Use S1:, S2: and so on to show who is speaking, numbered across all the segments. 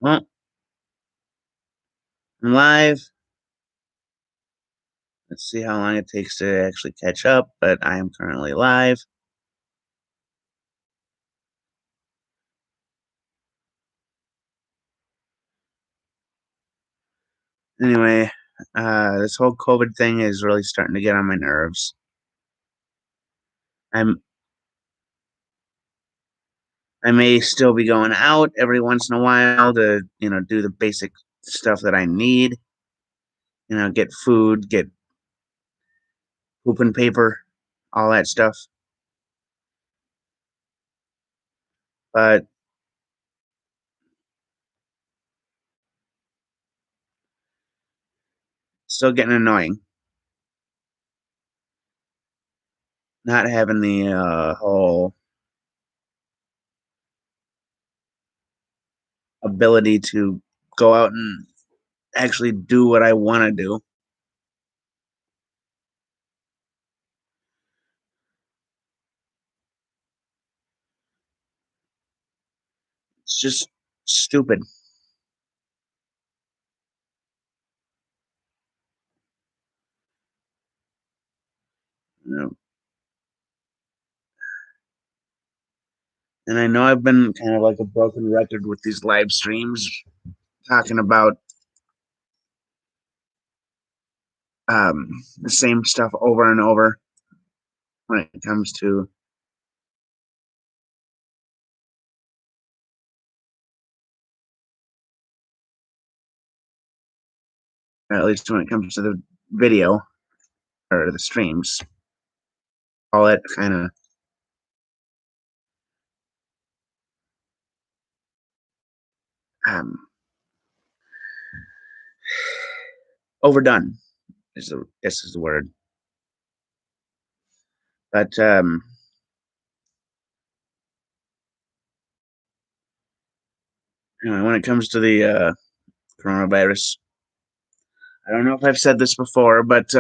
S1: Well, I'm live. Let's see how long it takes to actually catch up, but I am currently live. Anyway, this whole COVID thing is really starting to get on my nerves. I'm I may still be going out every once in a while to, do the basic stuff that I need, get food, get pooping paper, all that stuff. But still getting annoying. Not having the whole ability to go out and actually do what I want to do. It's just stupid. You know, And I know I've been kind of like a broken record with these live streams talking about the same stuff over and over when it comes to at least when it comes to the video or the streams. All that kind of um, overdone is the word. But when it comes to the coronavirus, I don't know if I've said this before, but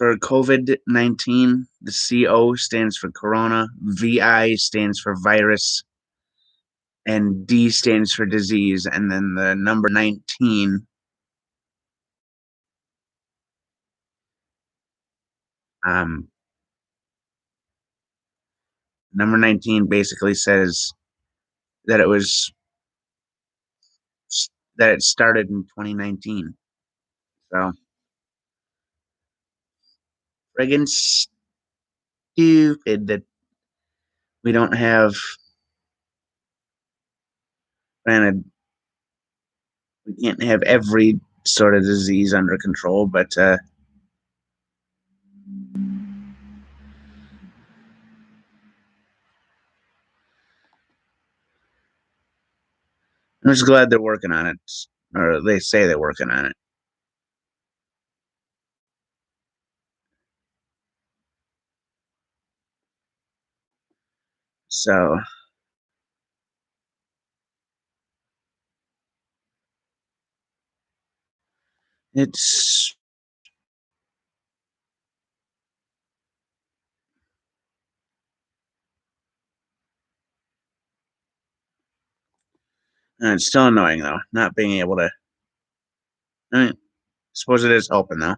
S1: for COVID-19, the CO stands for corona, VI stands for virus, and D stands for disease, and then the number 19. Um, Number 19 basically says that it started in 2019. So friggin' stupid that we don't have. Granted, we can't have every sort of disease under control, but I'm just glad they're working on it, or they say they're working on it. So it's it's still annoying though, not being able to. I mean, suppose it is helping though.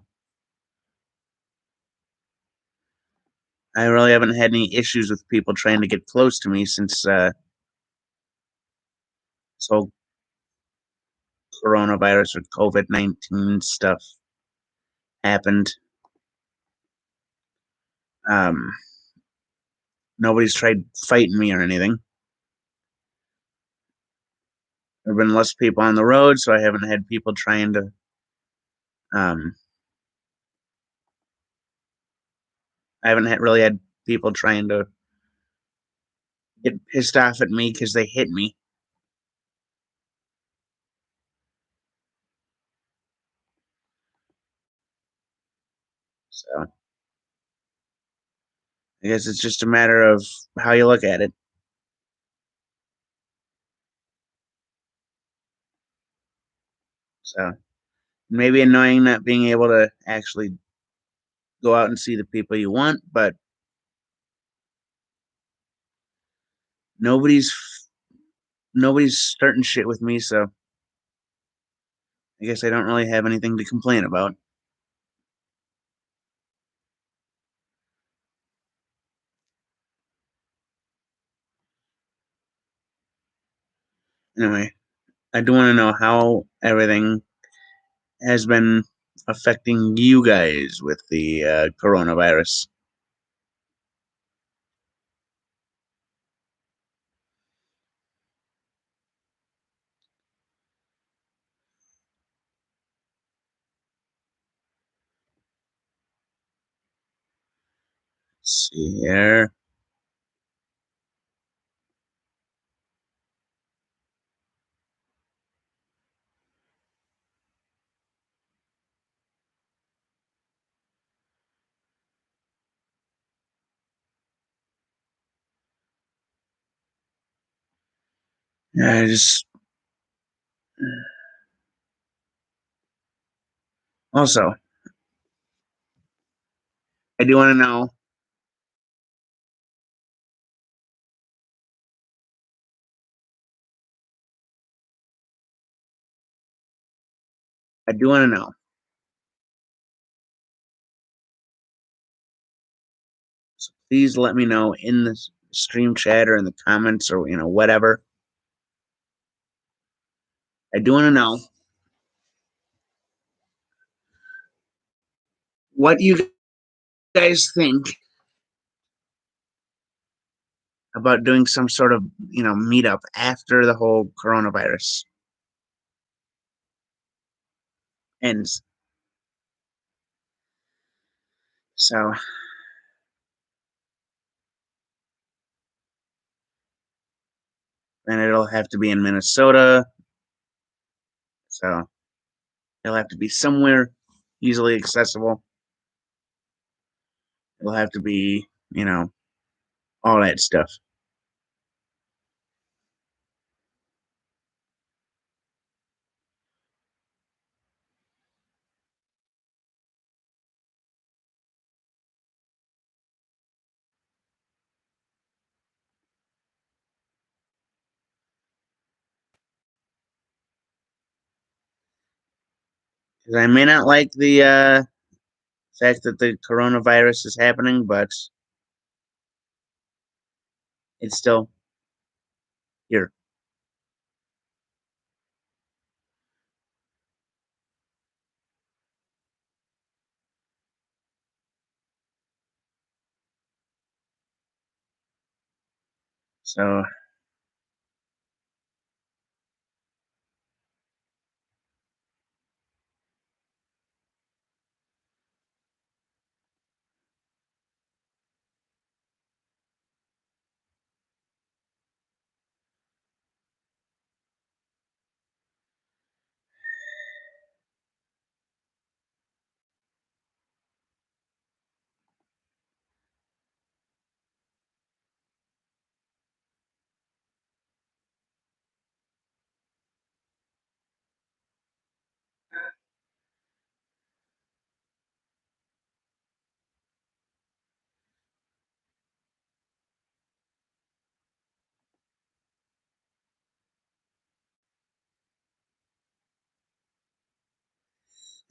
S1: I really haven't had any issues with people trying to get close to me since this whole coronavirus or COVID-19 stuff happened. Um, Nobody's tried fighting me or anything. There've been less people on the road, so I haven't had people trying to. Um, I haven't really had people trying to get pissed off at me because they hit me. So I guess it's just a matter of how you look at it. So maybe annoying not being able to actually go out and see the people you want, but nobody's nobody's starting shit with me, so I guess I don't really have anything to complain about. Anyway, I do want to know how everything has been affecting you guys with the coronavirus. Let's see here. I just also I do want to know. I do want to know. So please let me know in the stream chat or in the comments or whatever. I do want to know what you guys think about doing some sort of meetup after the whole coronavirus ends. So, and it'll have to be in Minnesota. So it'll have to be somewhere easily accessible. It'll have to be, all that stuff. Because I may not like the fact that the coronavirus is happening, but it's still here. So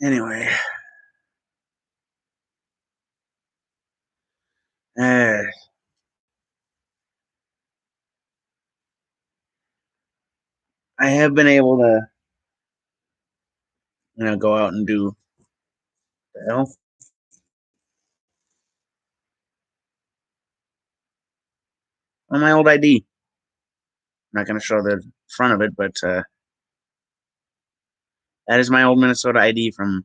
S1: anyway, uh, I have been able to, go out and do well on my old ID. I'm not going to show the front of it, but that is my old Minnesota ID from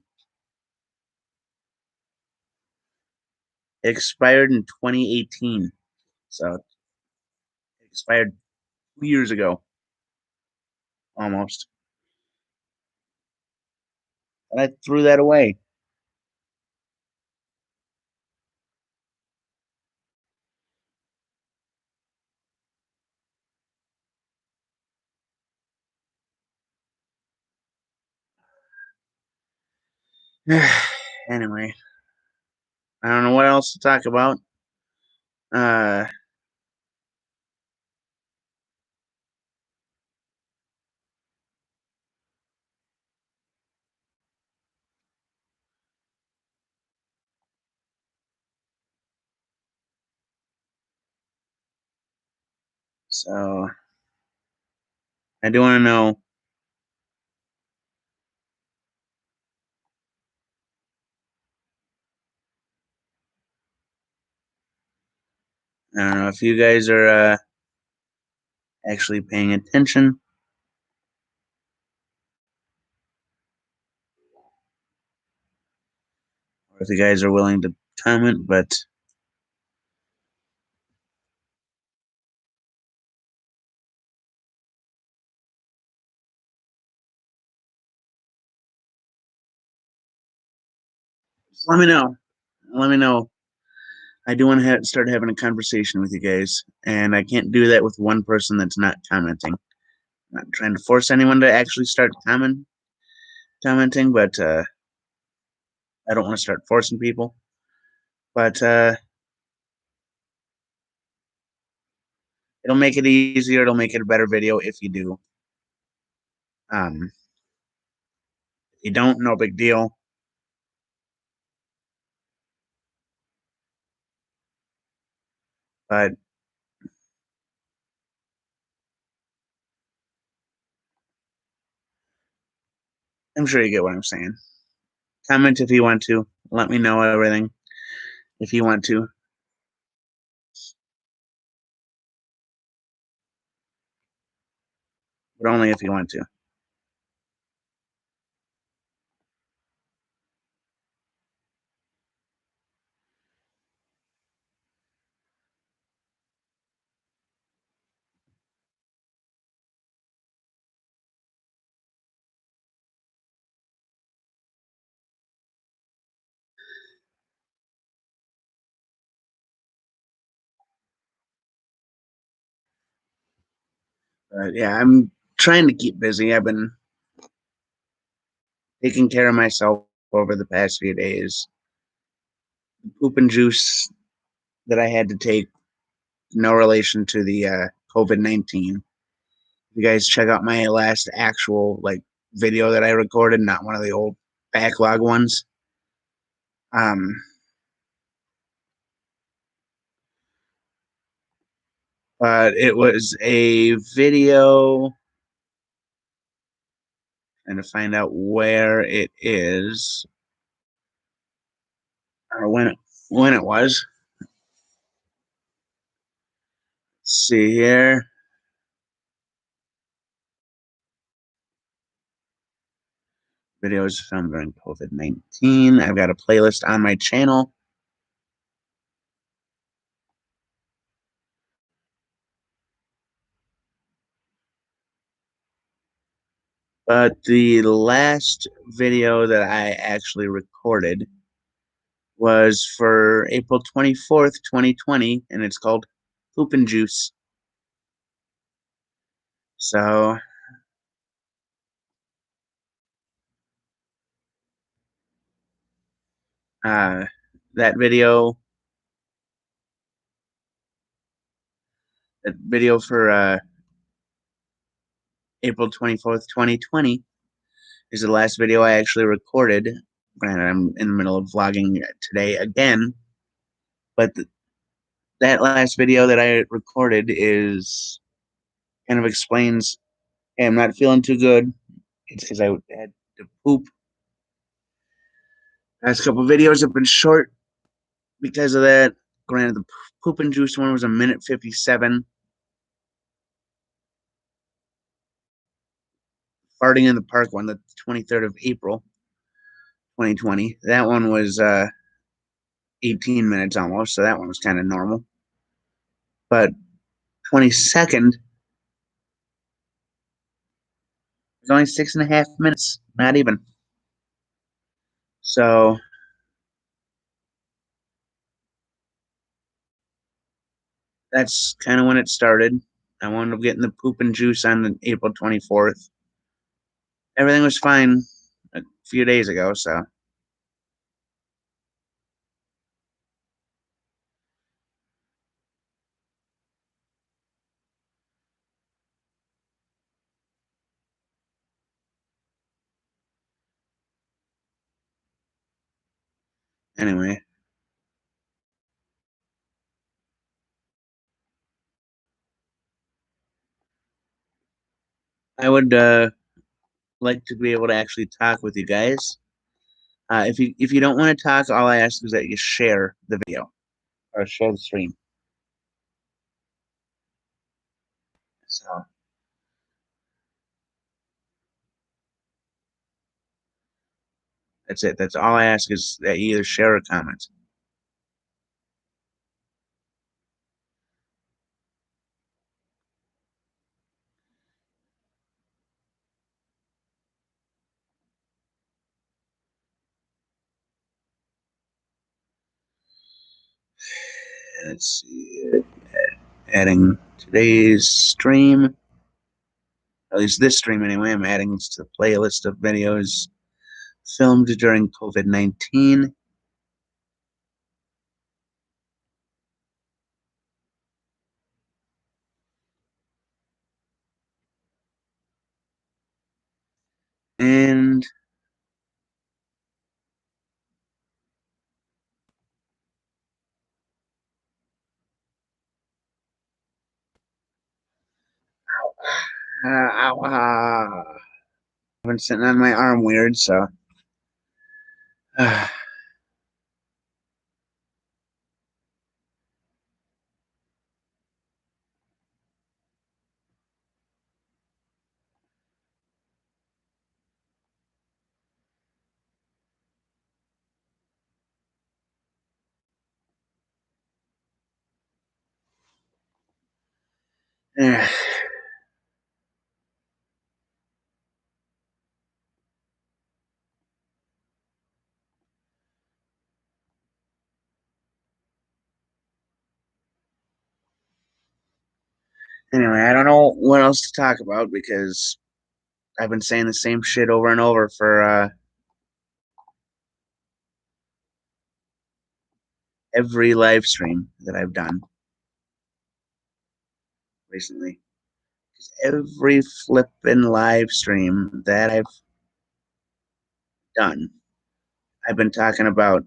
S1: it expired in 2018. So it expired 2 years ago, almost. And I threw that away. Anyway, I don't know what else to talk about. Uh, So I do want to know. I don't know if you guys are actually paying attention, or if you guys are willing to comment. But just let me know. Let me know. I do want to start having a conversation with you guys, and I can't do that with one person that's not commenting. I'm not trying to force anyone to actually start commenting, but I don't want to start forcing people. But it'll make it easier. It'll make it a better video if you do. If you don't, no big deal. But I'm sure you get what I'm saying. Comment if you want to. Let me know everything if you want to, but only if you want to. But yeah, I'm trying to keep busy. I've been taking care of myself over the past few days. Poop and juice that I had to take, no relation to the COVID-19. You guys check out my last actual video that I recorded, not one of the old backlog ones. Um, but it was a video, and to find out where it is or when it was. Let's see here. Videos filmed during COVID-19. I've got a playlist on my channel. But the last video that I actually recorded was for April 24th, 2020, and it's called Poop and Juice. So uh, that video, for April 24th, 2020, is the last video I actually recorded. Granted, I'm in the middle of vlogging today again, but that last video that I recorded is kind of explains, hey, I'm not feeling too good. It's because I had to poop. Last couple videos have been short because of that. Granted, the poop and juice one was a minute 57. Farting in the park one, the 23rd of April, 2020. That one was 18 minutes almost, so that one was kind of normal. But 22nd was only 6.5 minutes, not even. So that's kind of when it started. I wound up getting the poop and juice on April 24th. Everything was fine a few days ago, so anyway. I would like to be able to actually talk with you guys. If you don't want to talk, all I ask is that you share the video or share the stream. So that's it. That's all I ask is that you either share or comment. Let's see. Adding today's stream, at least this stream anyway. I'm adding this to the playlist of videos filmed during COVID-19. And ow, I've been sitting on my arm weird, so anyway, I don't know what else to talk about because I've been saying the same shit over and over for every live stream that I've done recently. Every flippin' live stream that I've done, I've been talking about.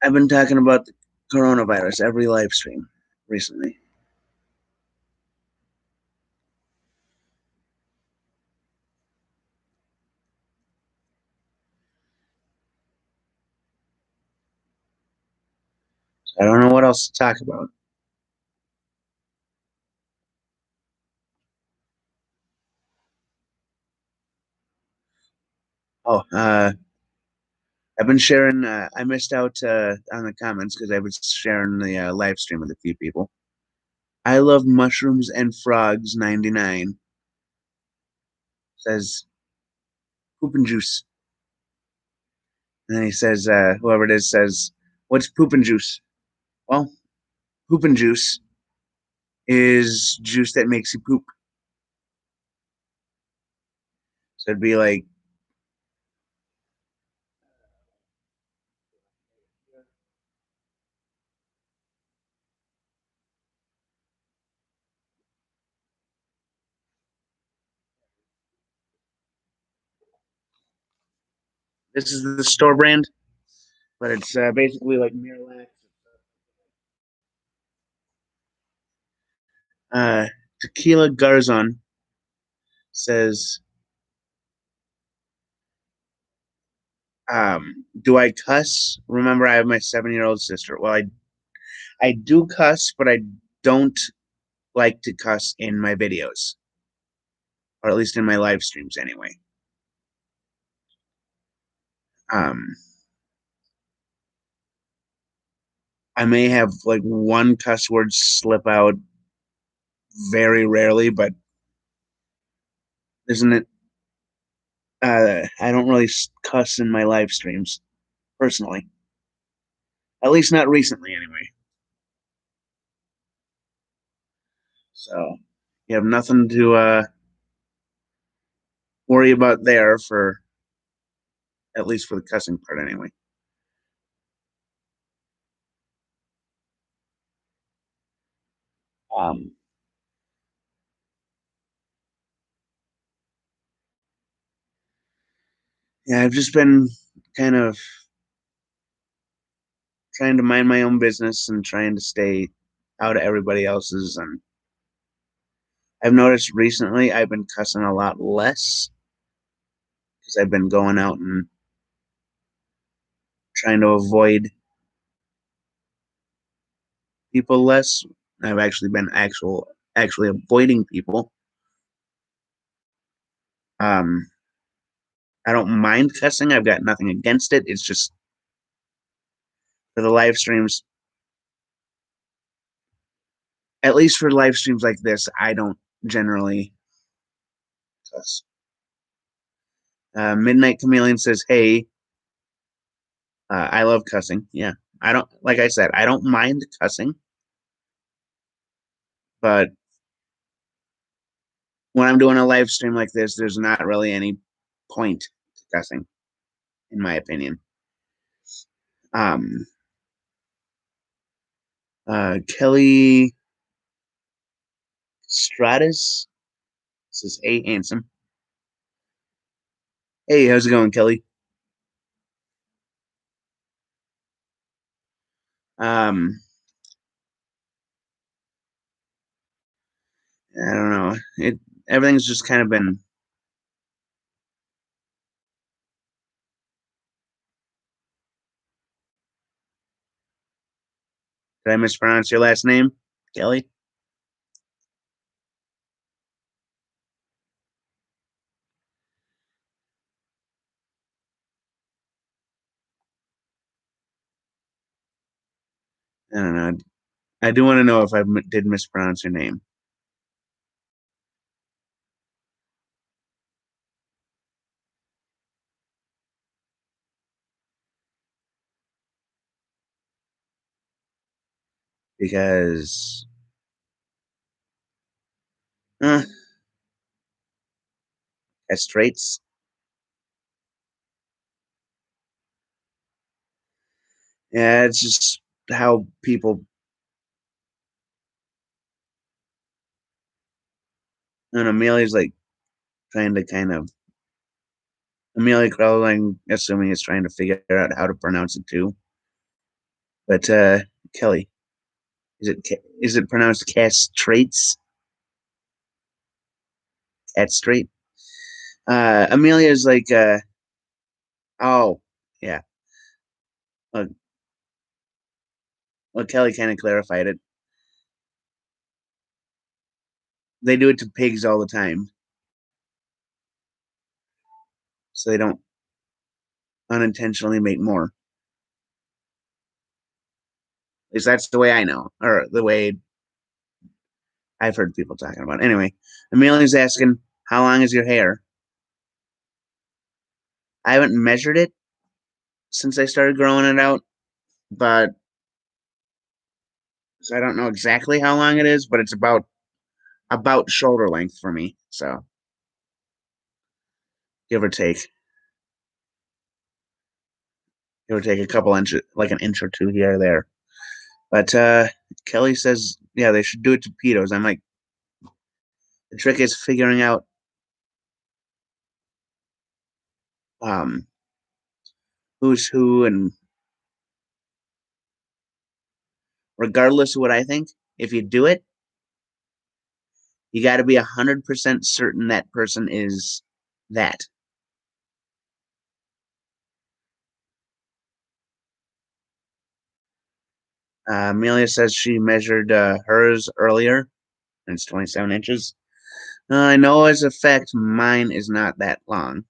S1: I've been talking about the coronavirus every live stream recently. I don't know what else to talk about. Oh, I've been sharing. I missed out on the comments because I was sharing the live stream with a few people. I love mushrooms and frogs. 99 says poop and juice, and then he says, whoever it is says, "What's poop and juice?" Well, poop and juice is juice that makes you poop. So it'd be like this is the store brand, but it's basically like Miralax. Tequila Garzon says, "Do I cuss? Remember, I have my 7-year-old sister. Well, I do cuss, but I don't like to cuss in my videos, or at least in my live streams, anyway. Um, I may have like one cuss word slip out very rarely, but isn't it? I don't really cuss in my live streams personally, at least not recently, anyway. So you have nothing to worry about there for at least for the cussing part, anyway. Um, yeah, I've just been kind of trying to mind my own business and trying to stay out of everybody else's. And I've noticed recently I've been cussing a lot less because I've been going out and trying to avoid people less. I've actually been actually avoiding people. Um, I don't mind cussing. I've got nothing against it. It's just for the live streams, at least for live streams like this, I don't generally cuss. Midnight Chameleon says, "Hey, I love cussing." Yeah, I don't like I said, I don't mind cussing, but when I'm doing a live stream like this, there's not really any point to cussing, in my opinion. Um, Kelly Stratus says, "Hey, handsome." Hey, how's it going, Kelly? Um, I don't know. Everything's just kind of been. Did I mispronounce your last name, Kelly? I don't know. I do want to know if I did mispronounce your name because uh, castrates. Yeah, it's just how people. And Amelia's like trying to kind of Amelia Crowell. I'm assuming is trying to figure out how to pronounce it too. But Kelly, is it pronounced castrates? Castrate. Amelia's like oh yeah. Well, Kelly kind of clarified it. They do it to pigs all the time, so they don't unintentionally make more. At least that's the way I know, or the way I've heard people talking about it. Anyway, Amelia's asking, how long is your hair? I haven't measured it since I started growing it out, but so I don't know exactly how long it is, but it's about shoulder length for me. So give or take, give or take a couple inches, like an inch or two here or there. But Kelly says, yeah, they should do it to pedos. I'm like, the trick is figuring out um, who's who, and regardless of what I think, if you do it, you got to be 100% certain that person is that. Amelia says she measured hers earlier, and it's 27 inches. I know as a fact mine is not that long.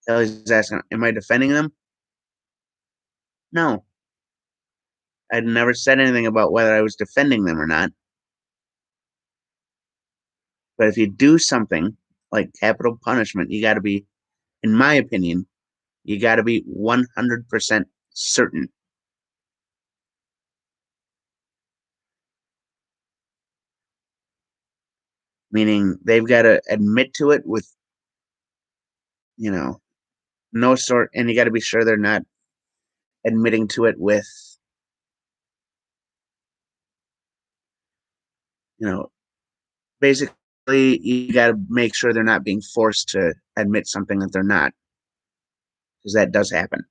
S1: Kelly's asking, am I defending them? No. I'd never said anything about whether I was defending them or not. But if you do something like capital punishment, you got to be, in my opinion, you got to be 100% certain. Meaning they've got to admit to it with, you know, no sort, and you got to be sure they're not admitting to it with, you know, basically you got to make sure they're not being forced to admit something that they're not, because that does happen.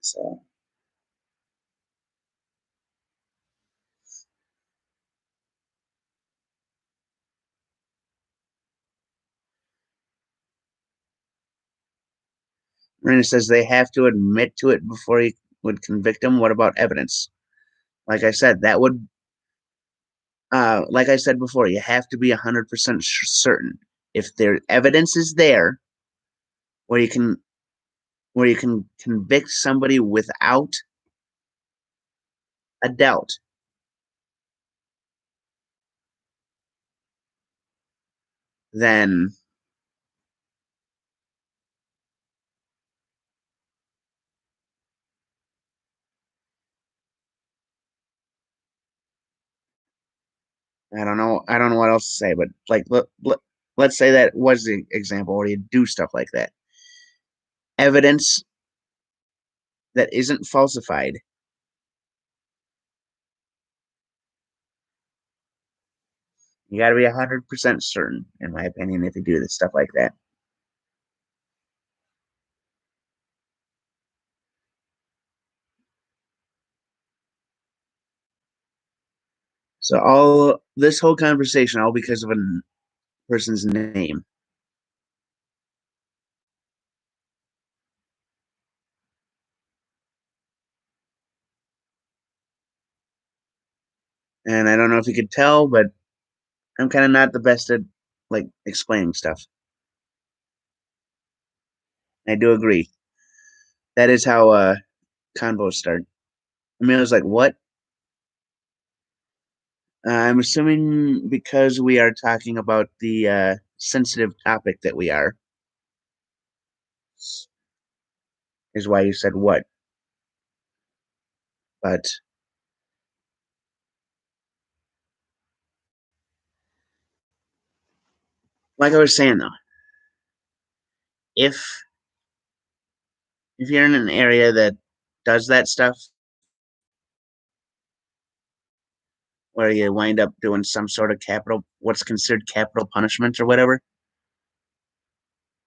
S1: So Marina says they have to admit to it before you would convict them. What about evidence? Like I said, that would, like I said before, you have to be 100% certain. If their evidence is there, where you can where you can convict somebody without a doubt, then I don't know. I don't know what else to say. But like, let's say that was the example where you do stuff like that. Evidence that isn't falsified. You got to be 100% certain, in my opinion, if you do this stuff like that. So all this whole conversation, all because of a person's name. And I don't know if you could tell, but I'm kind of not the best at like explaining stuff. I do agree. That is how convos start. Amelia's like, "What?" I'm assuming because we are talking about the sensitive topic that we are, is why you said what. But like I was saying though, if if you're in an area that does that stuff, where you wind up doing some sort of capital, what's considered capital punishment or whatever,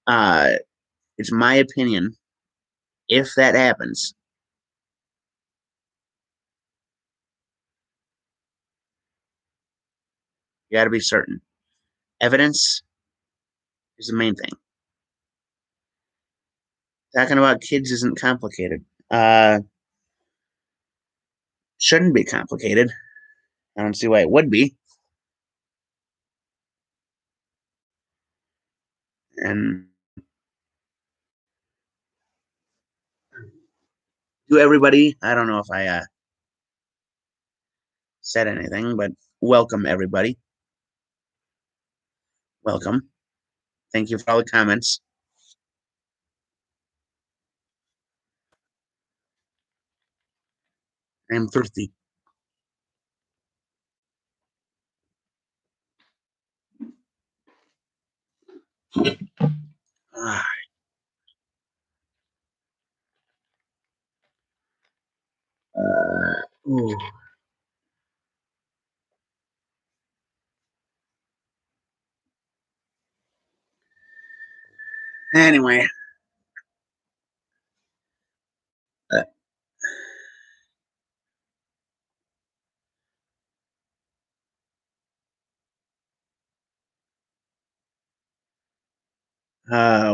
S1: uh, it's my opinion. If that happens, you got to be certain. Evidence is the main thing. Talking about kids isn't complicated. Shouldn't be complicated. I don't see why it would be. And to everybody, I don't know if I said anything, but welcome everybody. Welcome. Thank you for all the comments. I'm thirsty. Ah, ooh. Anyway,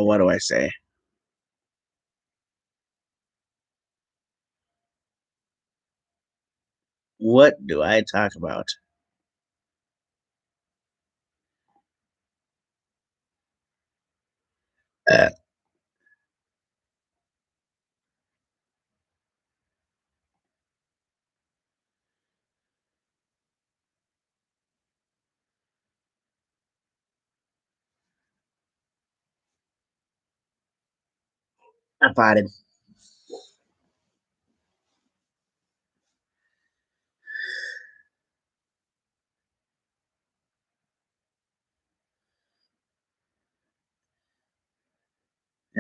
S1: what do I say? What do I talk about? Uh, I potted.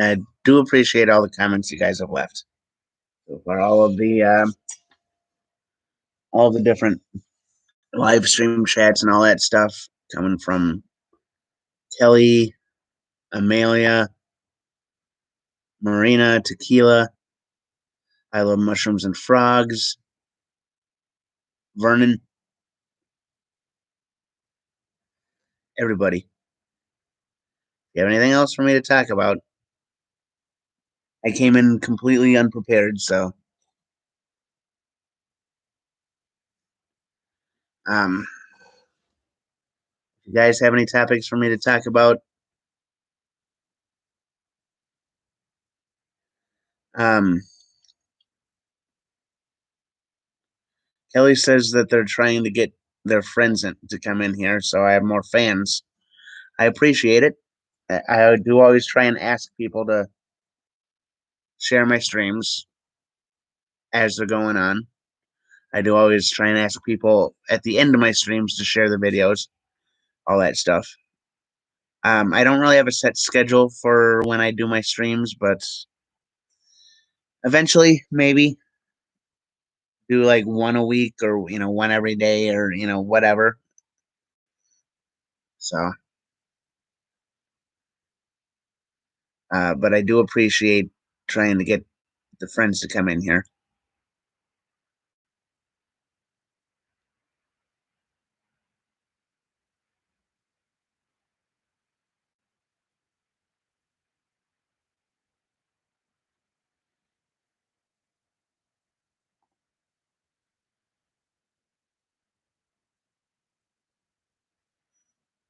S1: I do appreciate all the comments you guys have left. So for all the different live stream chats and all that stuff coming from Kelly, Amelia, Marina, Tequila, I love mushrooms and frogs. Vernon, everybody. You have anything else for me to talk about? I came in completely unprepared, so um, if you guys have any topics for me to talk about, um, Kelly says that they're trying to get their friends to come in here, so I have more fans. I appreciate it. I do always try and ask people to share my streams as they're going on. I do always try and ask people at the end of my streams to share the videos, all that stuff. I don't really have a set schedule for when I do my streams, but eventually, maybe do like one a week or one every day or whatever. So, but I do appreciate trying to get the friends to come in here.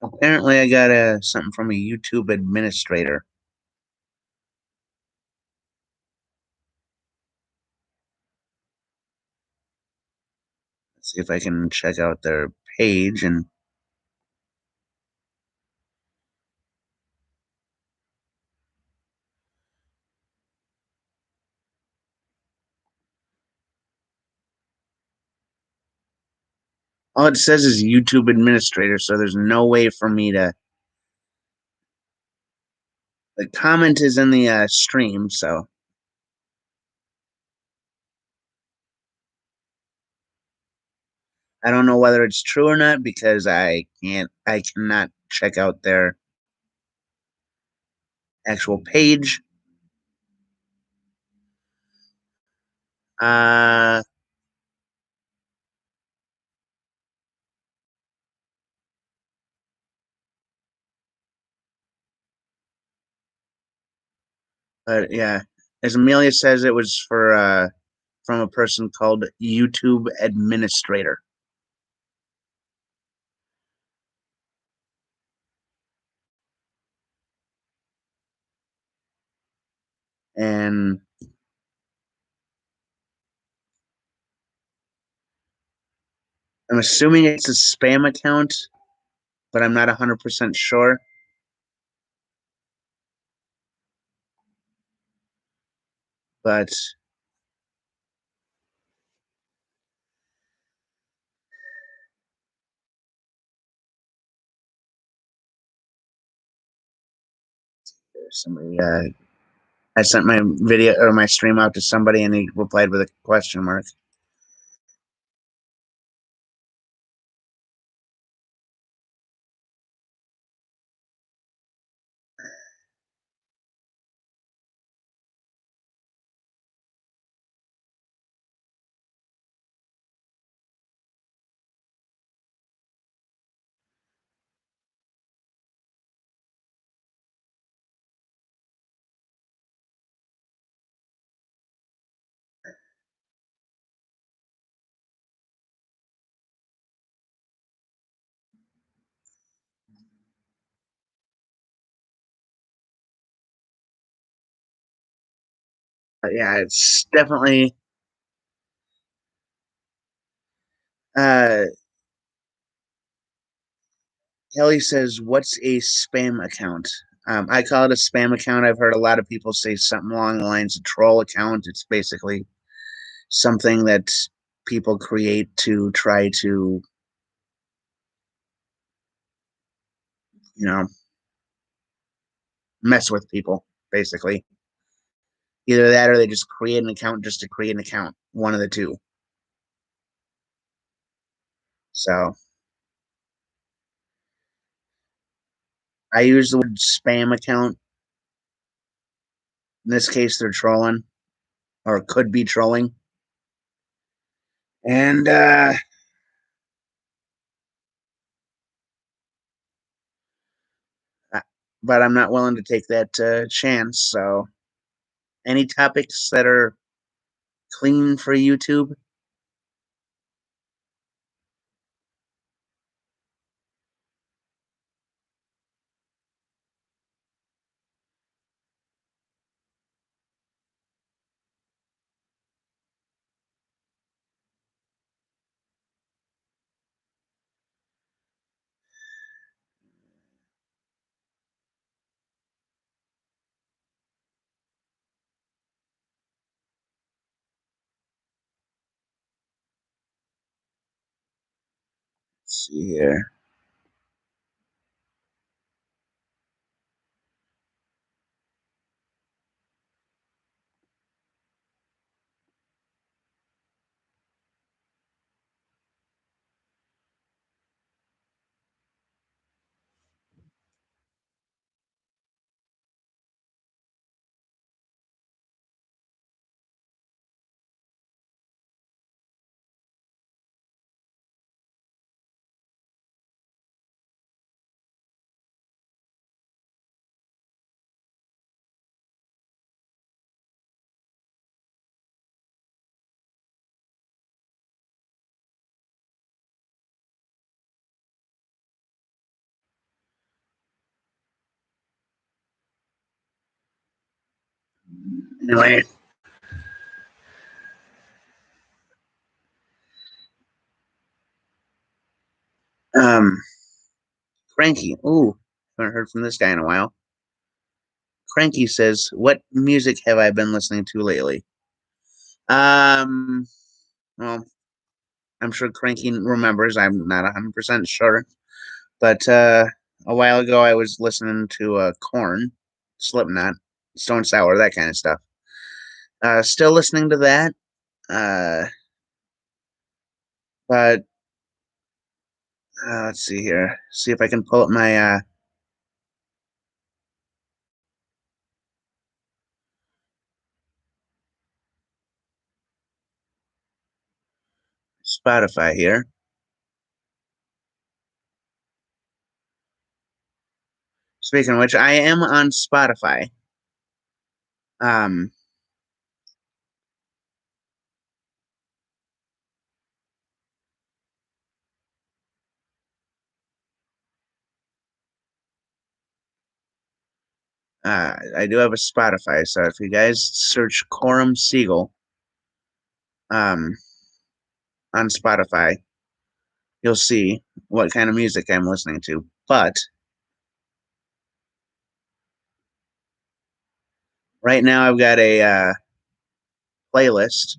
S1: Apparently, I got something from a YouTube administrator. Let's see if I can check out their page. And all it says is YouTube administrator, so there's no way for me to. The comment is in the stream, so I don't know whether it's true or not because I cannot check out their actual page. Uh, but yeah, as Amelia says, it was for from a person called YouTube Administrator, and I'm assuming it's a spam account, but I'm not 100% sure. But somebody, I sent my video or my stream out to somebody, and he replied with a question mark. But yeah, it's definitely. Uh, Kelly says, "What's a spam account?" I call it a spam account. I've heard a lot of people say something along the lines of troll account. It's basically something that people create to try to, you know, mess with people. Basically, either that or they just create an account just to create an account. One of the two. So I use the word spam account. In this case, they're trolling or could be trolling. And but I'm not willing to take that chance. So, any topics that are clean for YouTube? Let's see here. Anyway, um, Cranky. Ooh, haven't heard from this guy in a while. Cranky says, "What music have I been listening to lately?" Um, well, I'm sure Cranky remembers. I'm not 100% sure, but a while ago I was listening to Corn, Slipknot, Stone Sour, that kind of stuff. Still listening to that. Uh, but let's see here. See if I can pull up my Spotify here. Speaking of which, I am on Spotify. Um, I do have a Spotify, so if you guys search Corum Siegel um, on Spotify, you'll see what kind of music I'm listening to. But right now, I've got a playlist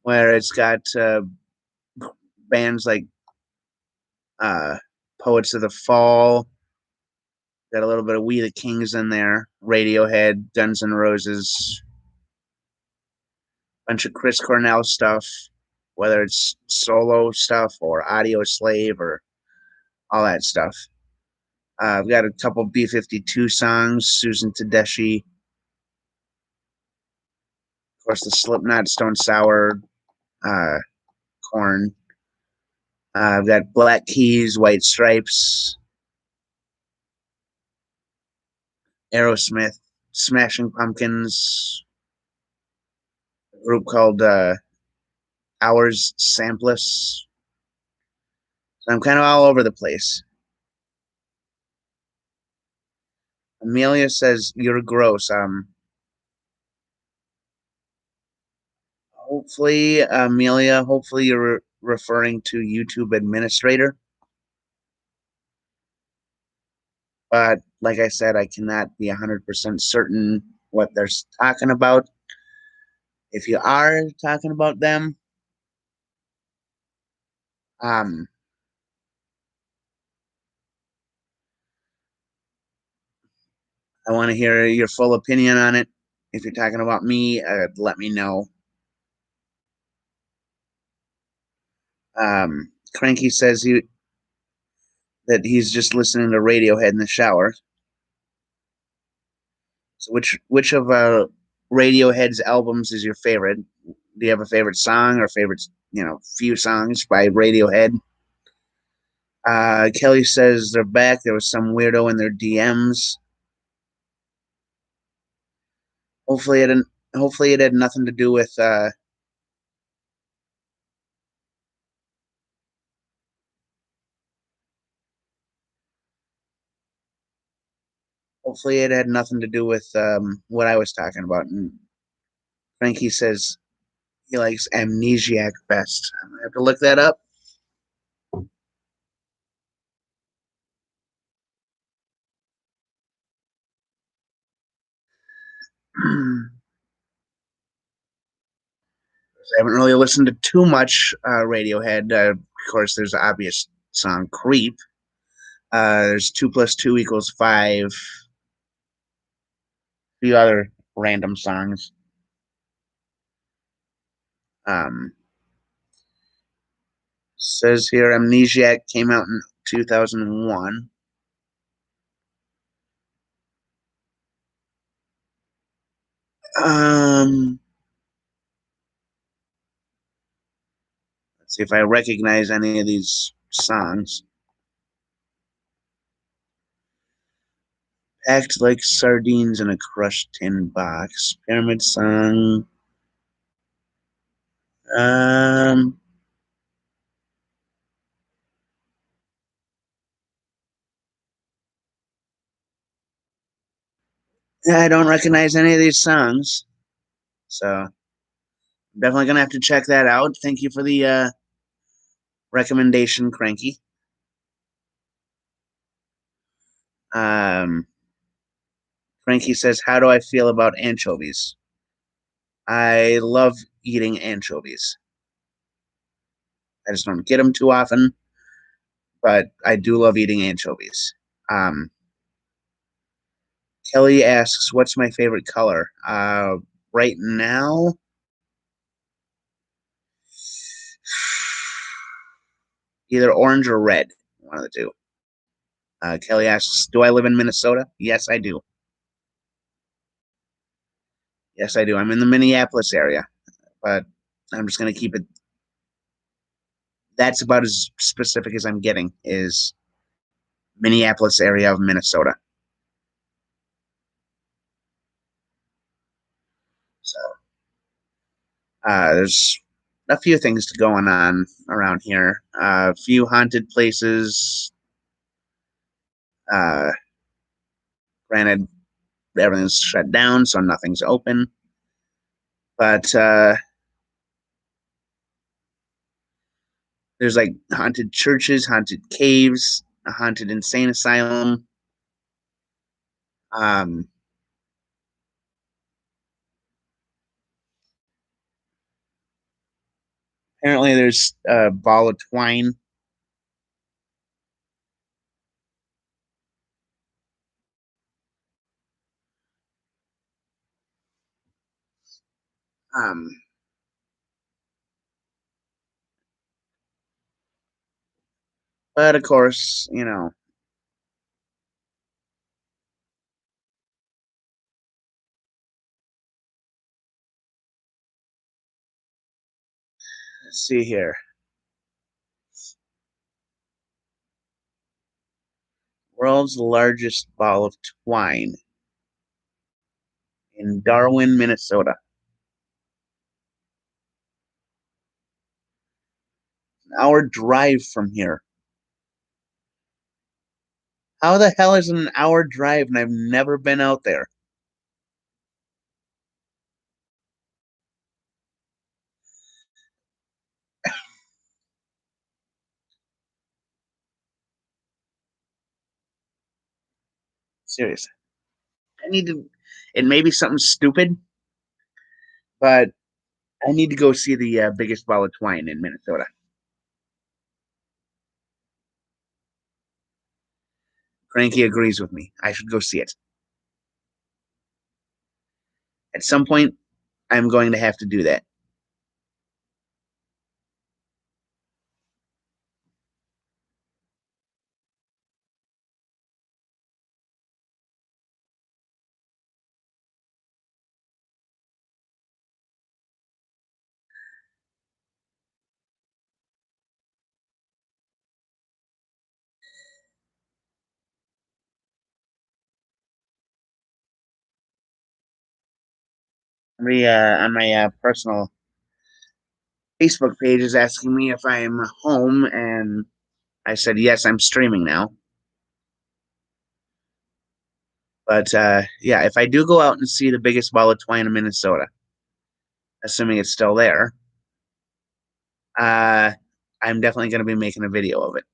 S1: where it's got bands like uh, Poets of the Fall, got a little bit of We the Kings in there, Radiohead, Guns N' Roses, bunch of Chris Cornell stuff, whether it's solo stuff or Audio Slave or all that stuff. I've got a couple B-52 songs, Susan Tedeschi, of course, the Slipknot, Stone Sour, uh, Corn. I've got Black Keys, White Stripes, Aerosmith, Smashing Pumpkins, a group called Hours Sampless. So I'm kind of all over the place. Amelia says you're gross. Hopefully, Amelia. Hopefully, you're referring to YouTube Administrator. But like I said, I cannot be 100% certain what they're talking about. If you are talking about them, um, I want to hear your full opinion on it. If you're talking about me, let me know. Cranky says that he's just listening to Radiohead in the shower. So which of Radiohead's albums is your favorite? Do you have a favorite song or favorite, few songs by Radiohead? Kelly says they're back. There was some weirdo in their DMs. Hopefully it didn't. Hopefully it had nothing to do with. Hopefully it had nothing to do with what I was talking about. And Frankie says he likes Amnesiac best. I'm gonna have to look that up. I haven't really listened to too much Radiohead. Of course, there's the obvious song "Creep." There's 2 plus 2 equals 5. A few other random songs. Um, says here, Amnesiac came out in 2001. Um, let's see if I recognize any of these songs. Packed like sardines in a crushed tin box. Pyramid Song. Um, yeah, I don't recognize any of these songs, so I'm definitely gonna have to check that out. Thank you for the recommendation, Cranky. Um, Cranky says, "How do I feel about anchovies? I love eating anchovies. I just don't get them too often, but I do love eating anchovies." Um, Kelly asks, "What's my favorite color?" Right now, either orange or red, one of the two. Kelly asks, "Do I live in Minnesota?" Yes, I do. Yes, I do. I'm in the Minneapolis area, but I'm just gonna keep it. That's about as specific as I'm getting. Is Minneapolis area of Minnesota. So there's a few things going on around here. A few haunted places. Uh, Granted, everything's shut down, so nothing's open. But there's like haunted churches, haunted caves, a haunted insane asylum. Um, Apparently, there's a ball of twine. Um, but of course, let's see here. World's largest ball of twine in Darwin, Minnesota. An hour drive from here. How the hell is it an hour drive and I've never been out there? Seriously. I need to, it may be something stupid, but I need to go see the biggest ball of twine in Minnesota. Cranky agrees with me. I should go see it. At some point, I'm going to have to do that. Somebody on my personal Facebook page is asking me if I'm home, and I said yes. I'm streaming now. But yeah, if I do go out and see the biggest ball of twine in Minnesota, assuming it's still there, uh, I'm definitely going to be making a video of it.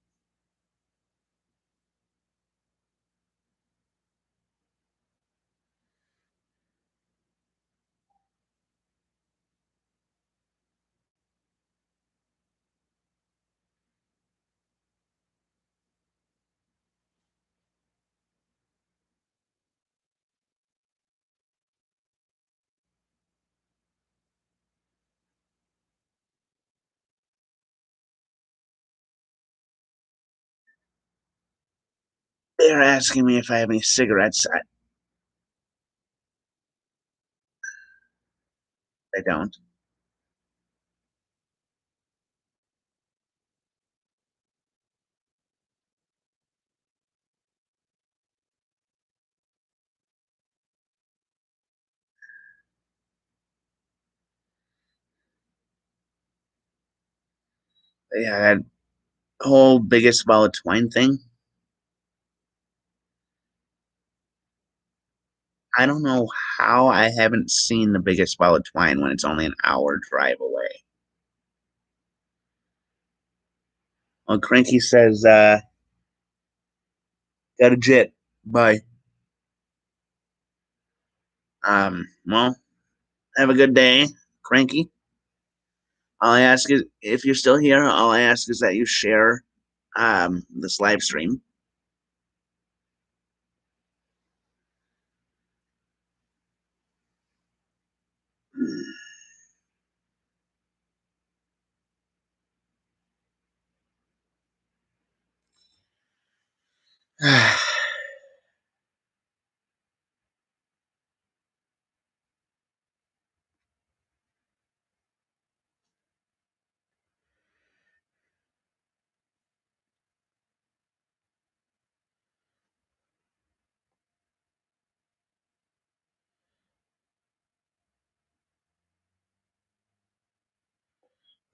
S1: They're asking me if I have any cigarettes. I don't. Yeah, that whole biggest ball of twine thing. I don't know how I haven't seen the biggest ball of twine when it's only an hour drive away. Well, Cranky says, got a jet. Bye. Well, have a good day, Cranky. All I ask is if you're still here, all I ask is that you share this live stream.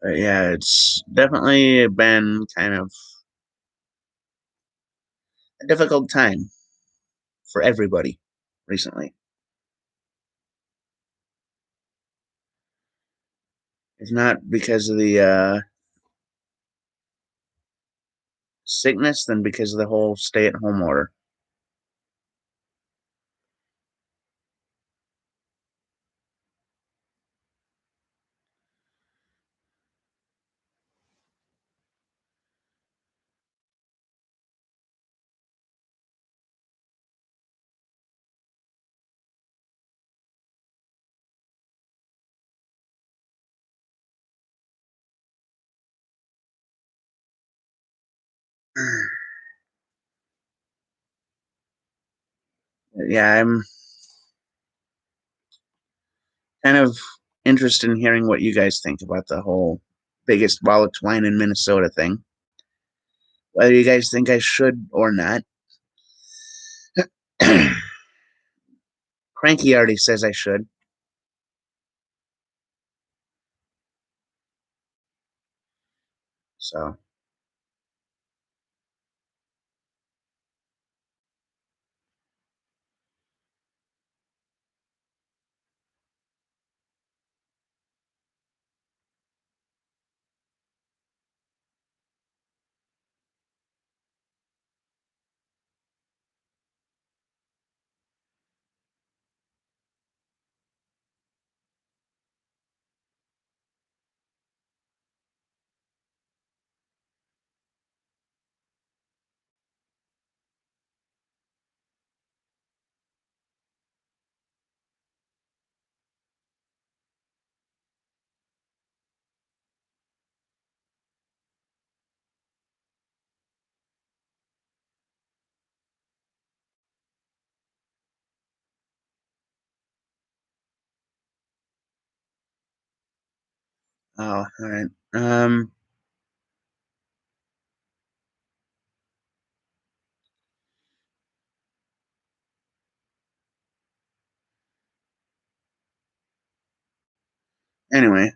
S1: Yeah, it's definitely been kind of a difficult time for everybody recently. If not because of the sickness, then because of the whole stay-at-home order. Yeah, I'm kind of interested in hearing what you guys think about the whole biggest ball of twine in Minnesota thing. Whether you guys think I should or not. Cranky already says I should. So, oh, all right. Anyway,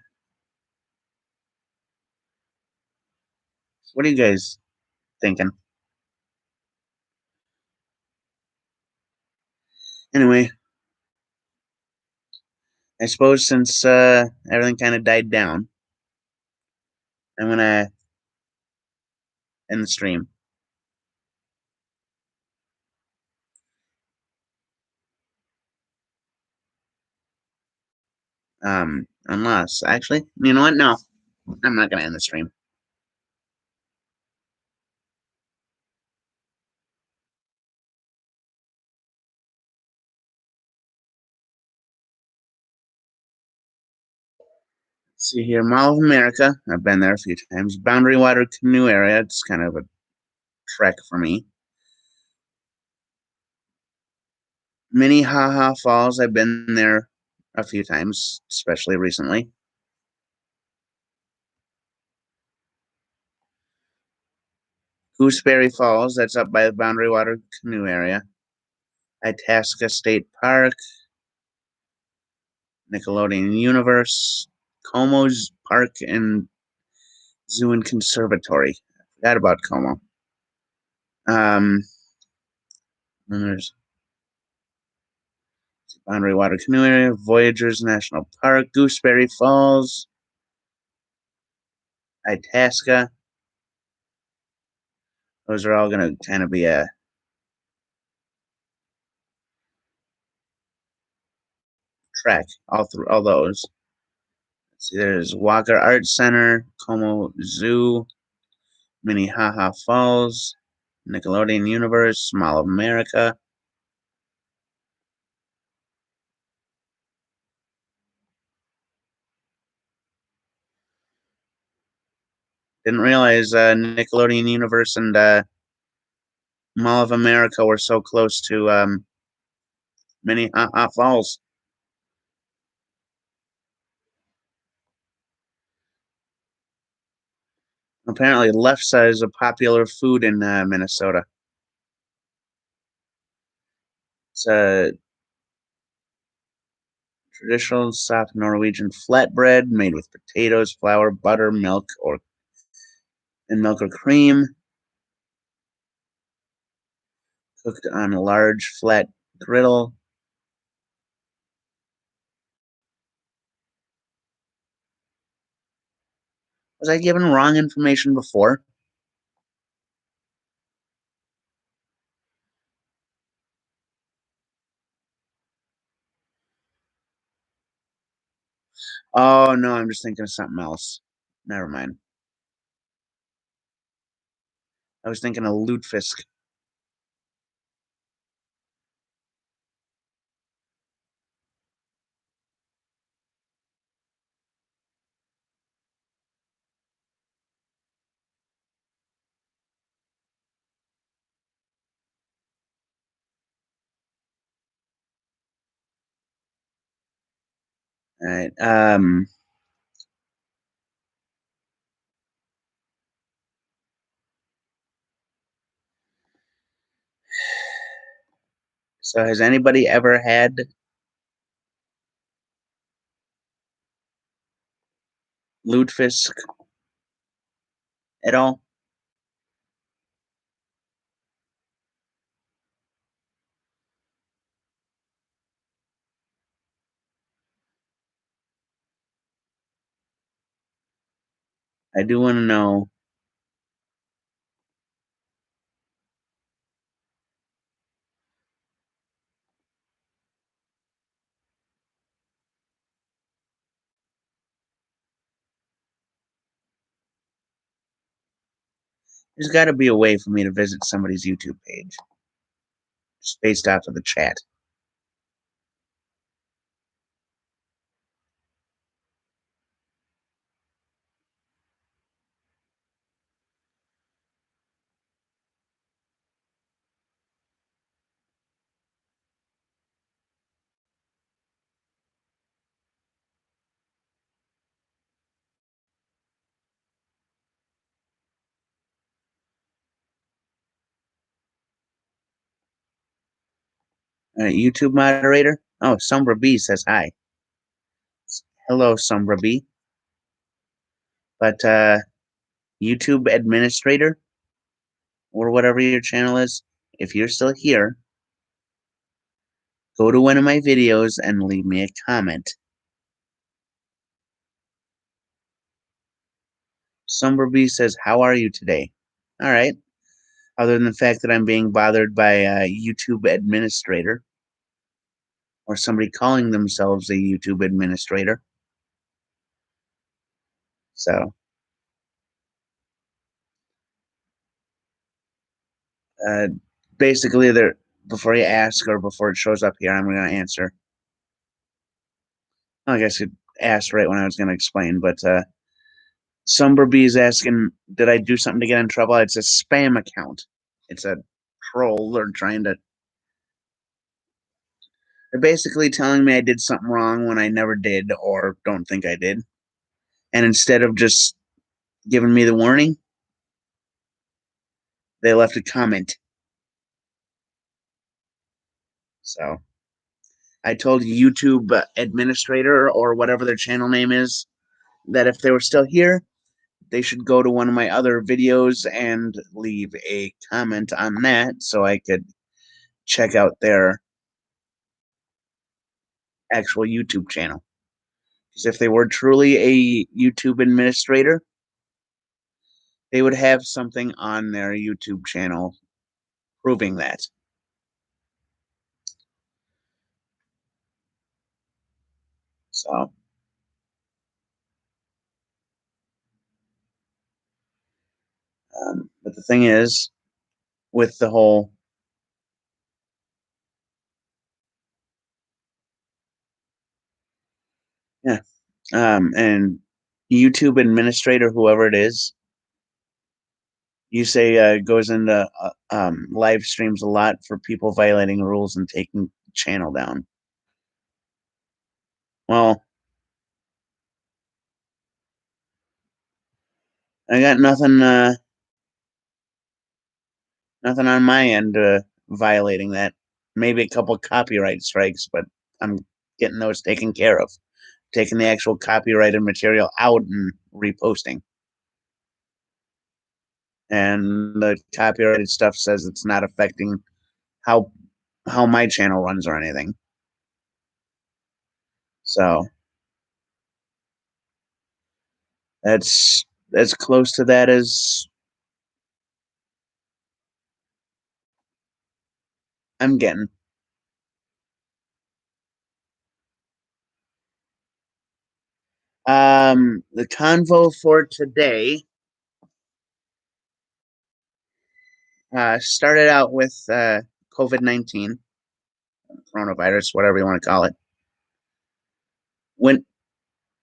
S1: what are you guys thinking? Anyway, I suppose since everything kind of died down, I'm gonna end the stream. Unless actually, you know what? No, I'm not gonna end the stream. Let's see here, Mall of America. I've been there a few times. Boundary Water Canoe Area. It's kind of a trek for me. Minnehaha Falls. I've been there a few times, especially recently. Gooseberry Falls. That's up by the Boundary Water Canoe Area. Itasca State Park. Nickelodeon Universe. Como's Park and Zoo and Conservatory. I forgot about Como. Then there's Boundary Water Canoe Area, Voyagers National Park, Gooseberry Falls, Itasca. Those are all going to kind of be a trek all through all those. Let's see, there's Walker Art Center, Como Zoo, Minnehaha Falls, Nickelodeon Universe, Mall of America. Didn't realize Nickelodeon Universe and Mall of America were so close to Minnehaha Falls. Apparently, lefse is a popular food in Minnesota. It's a traditional soft Norwegian flatbread made with potatoes, flour, butter, milk, or cream, cooked on a large flat griddle. Was I given wrong information before? Oh no, I'm just thinking of something else. Never mind. I was thinking of lutefisk. All right. So has anybody ever had lutefisk at all? I do want to know. There's got to be a way for me to visit somebody's YouTube page, just based off of the chat. YouTube moderator. Oh, Sombra B says hi. Hello, Sombra B. But YouTube administrator or whatever your channel is, if you're still here, go to one of my videos and leave me a comment. Sombra B says, "How are you today?" All right. Other than the fact that I'm being bothered by a YouTube administrator or somebody calling themselves a YouTube administrator. So, uh, basically, there before you ask or before it shows up here, I'm going to answer. I guess it asked right when I was going to explain, but Sumberby is asking, did I do something to get in trouble? It's a spam account. It's a troll. They're basically telling me I did something wrong when I never did or don't think I did. And instead of just giving me the warning, they left a comment. So I told YouTube administrator or whatever their channel name is that if they were still here, they should go to one of my other videos and leave a comment on that so I could check out their actual YouTube channel. Because if they were truly a YouTube administrator, they would have something on their YouTube channel proving that. So, but the thing is, with the whole yeah, and YouTube administrator, whoever it is, you say goes into live streams a lot for people violating rules and taking the channel down. Well, I got nothing on my end violating that. Maybe a couple copyright strikes, but I'm getting those taken care of. Taking the actual copyrighted material out and reposting. And the copyrighted stuff says it's not affecting how how my channel runs or anything. So that's as close to that as I'm getting. The convo for today started out with COVID-19, coronavirus, whatever you want to call it. Went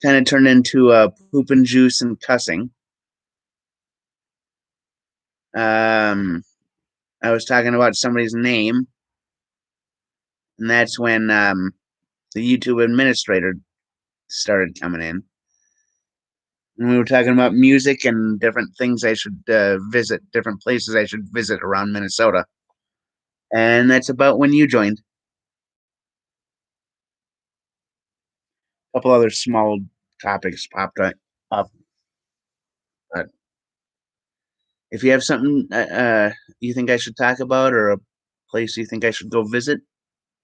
S1: kind of turned into poop and juice and cussing. Um, I was talking about somebody's name, and that's when the YouTube administrator started coming in. And we were talking about music and different things I should visit, different places I should visit around Minnesota. And that's about when you joined. A couple other small topics popped up. But if you have something you think I should talk about or a place you think I should go visit,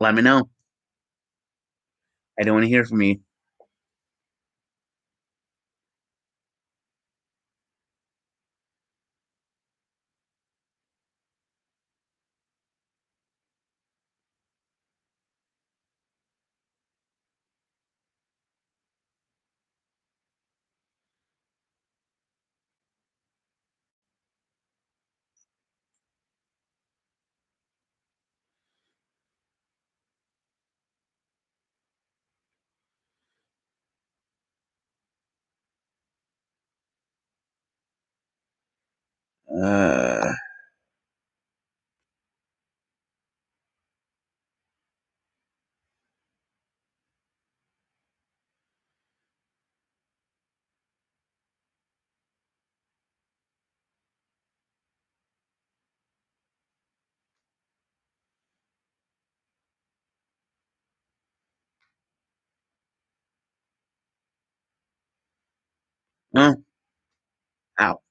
S1: let me know. I don't want to hear from you. Uh, Well, ow.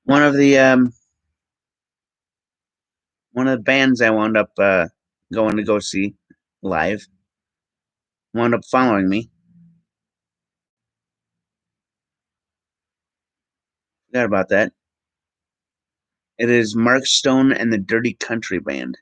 S1: One of the um, one of the bands I wound up going to go see live wound up following me. Forgot about that. It is Mark Stone and the Dirty Country Band.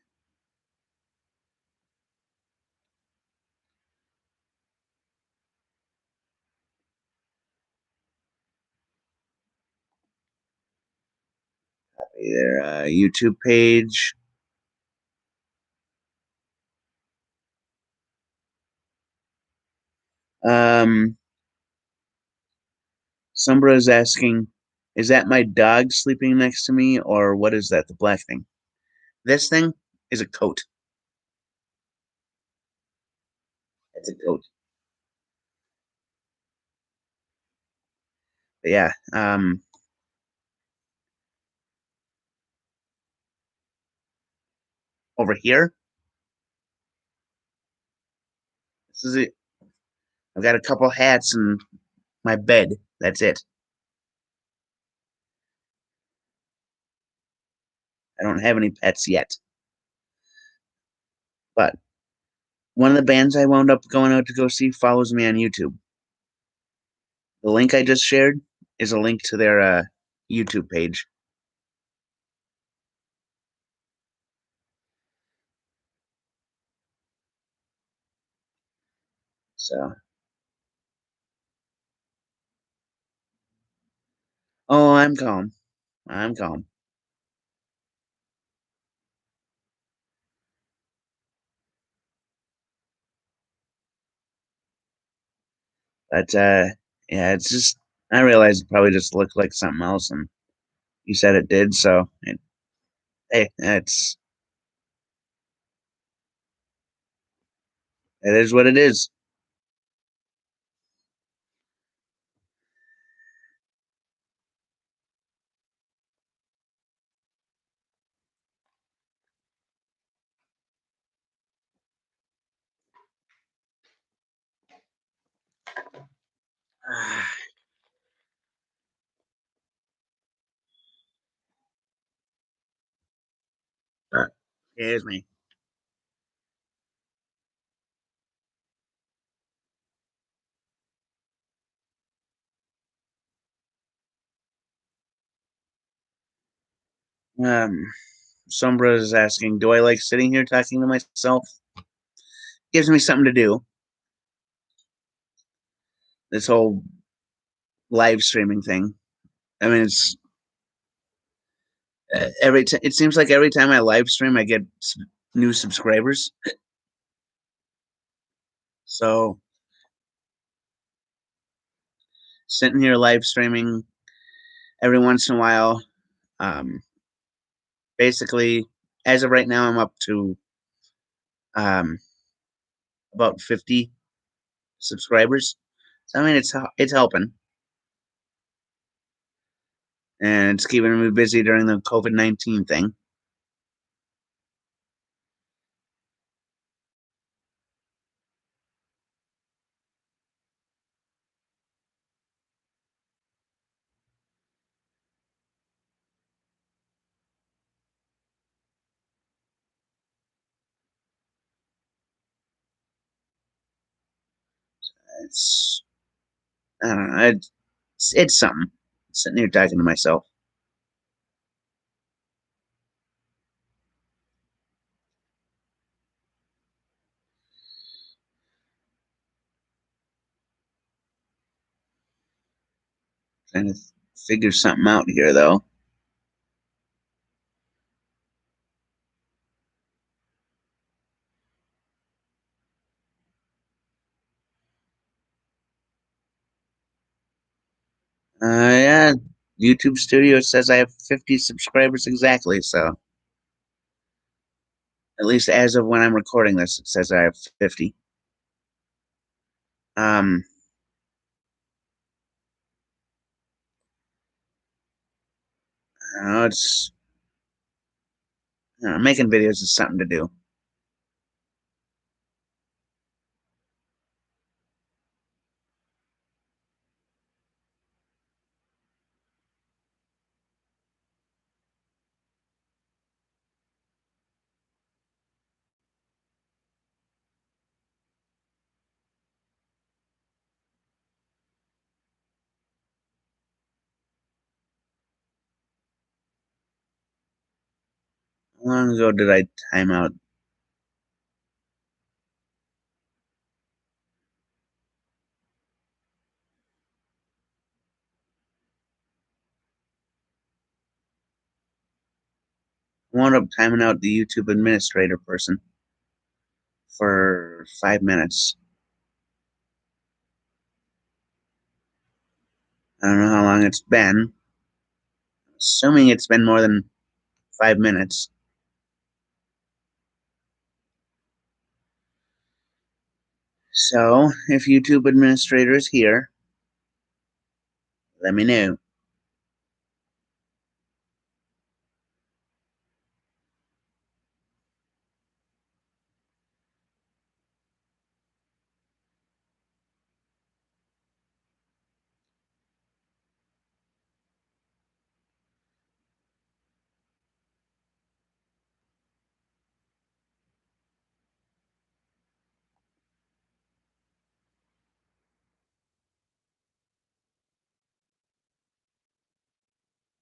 S1: Their YouTube page. Um, Sombra is asking, is that my dog sleeping next to me, or what is that? The black thing. This thing is a coat. It's a coat. But yeah. Over here, this is it. I've got a couple hats and my bed. That's it. I don't have any pets yet. But one of the bands I wound up going out to go see follows me on YouTube. The link I just shared is a link to their YouTube page. So, oh, I'm calm. I'm calm. But yeah, it's just I realized it probably just looked like something else, and you said it did. So, hey, it is what it is. Here's me. Um, Sombra is asking, do I like sitting here talking to myself? Gives me something to do. This whole live streaming thing. I mean, it's every time. It seems like every time I live stream, I get new subscribers. So sitting here live streaming every once in a while. Um, Basically, as of right now, I'm up to um, about 50 subscribers. So I mean, it's helping, and it's keeping me busy during the COVID-19 thing. It's I don't know. It's something. Sitting here talking to myself, trying to figure something out here, though. Yeah, YouTube Studio says I have 50 subscribers exactly. So at least as of when I'm recording this, it says I have 50. Um, I don't know, it's making videos is something to do. long ago did I time out? I wound up timing out the YouTube administrator person for 5 minutes. I don't know how long it's been. Assuming it's been more than 5 minutes. So, if YouTube administrator is here, let me know.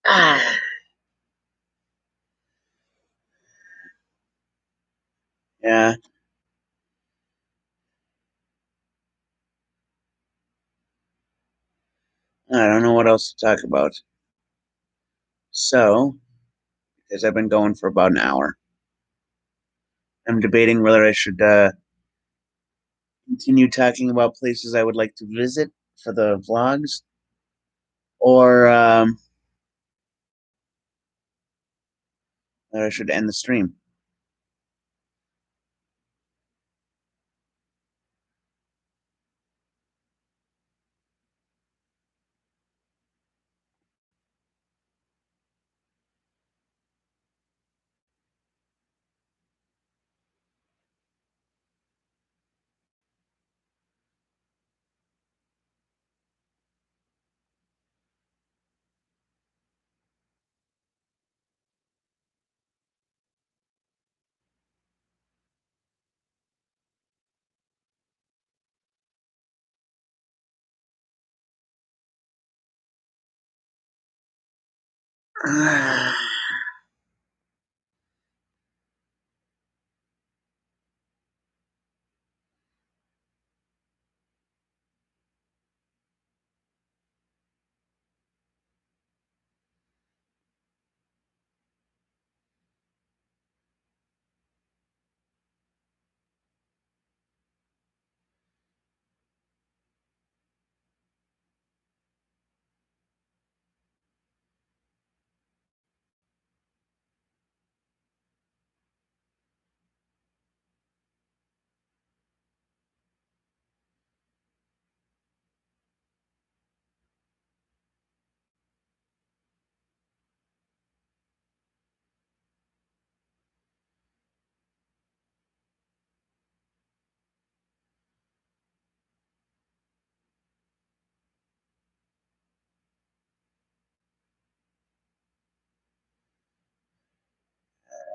S1: Ah, yeah, I don't know what else to talk about. So, because I've been going for about an hour, I'm debating whether I should continue talking about places I would like to visit for the vlogs, or whether I should end the stream.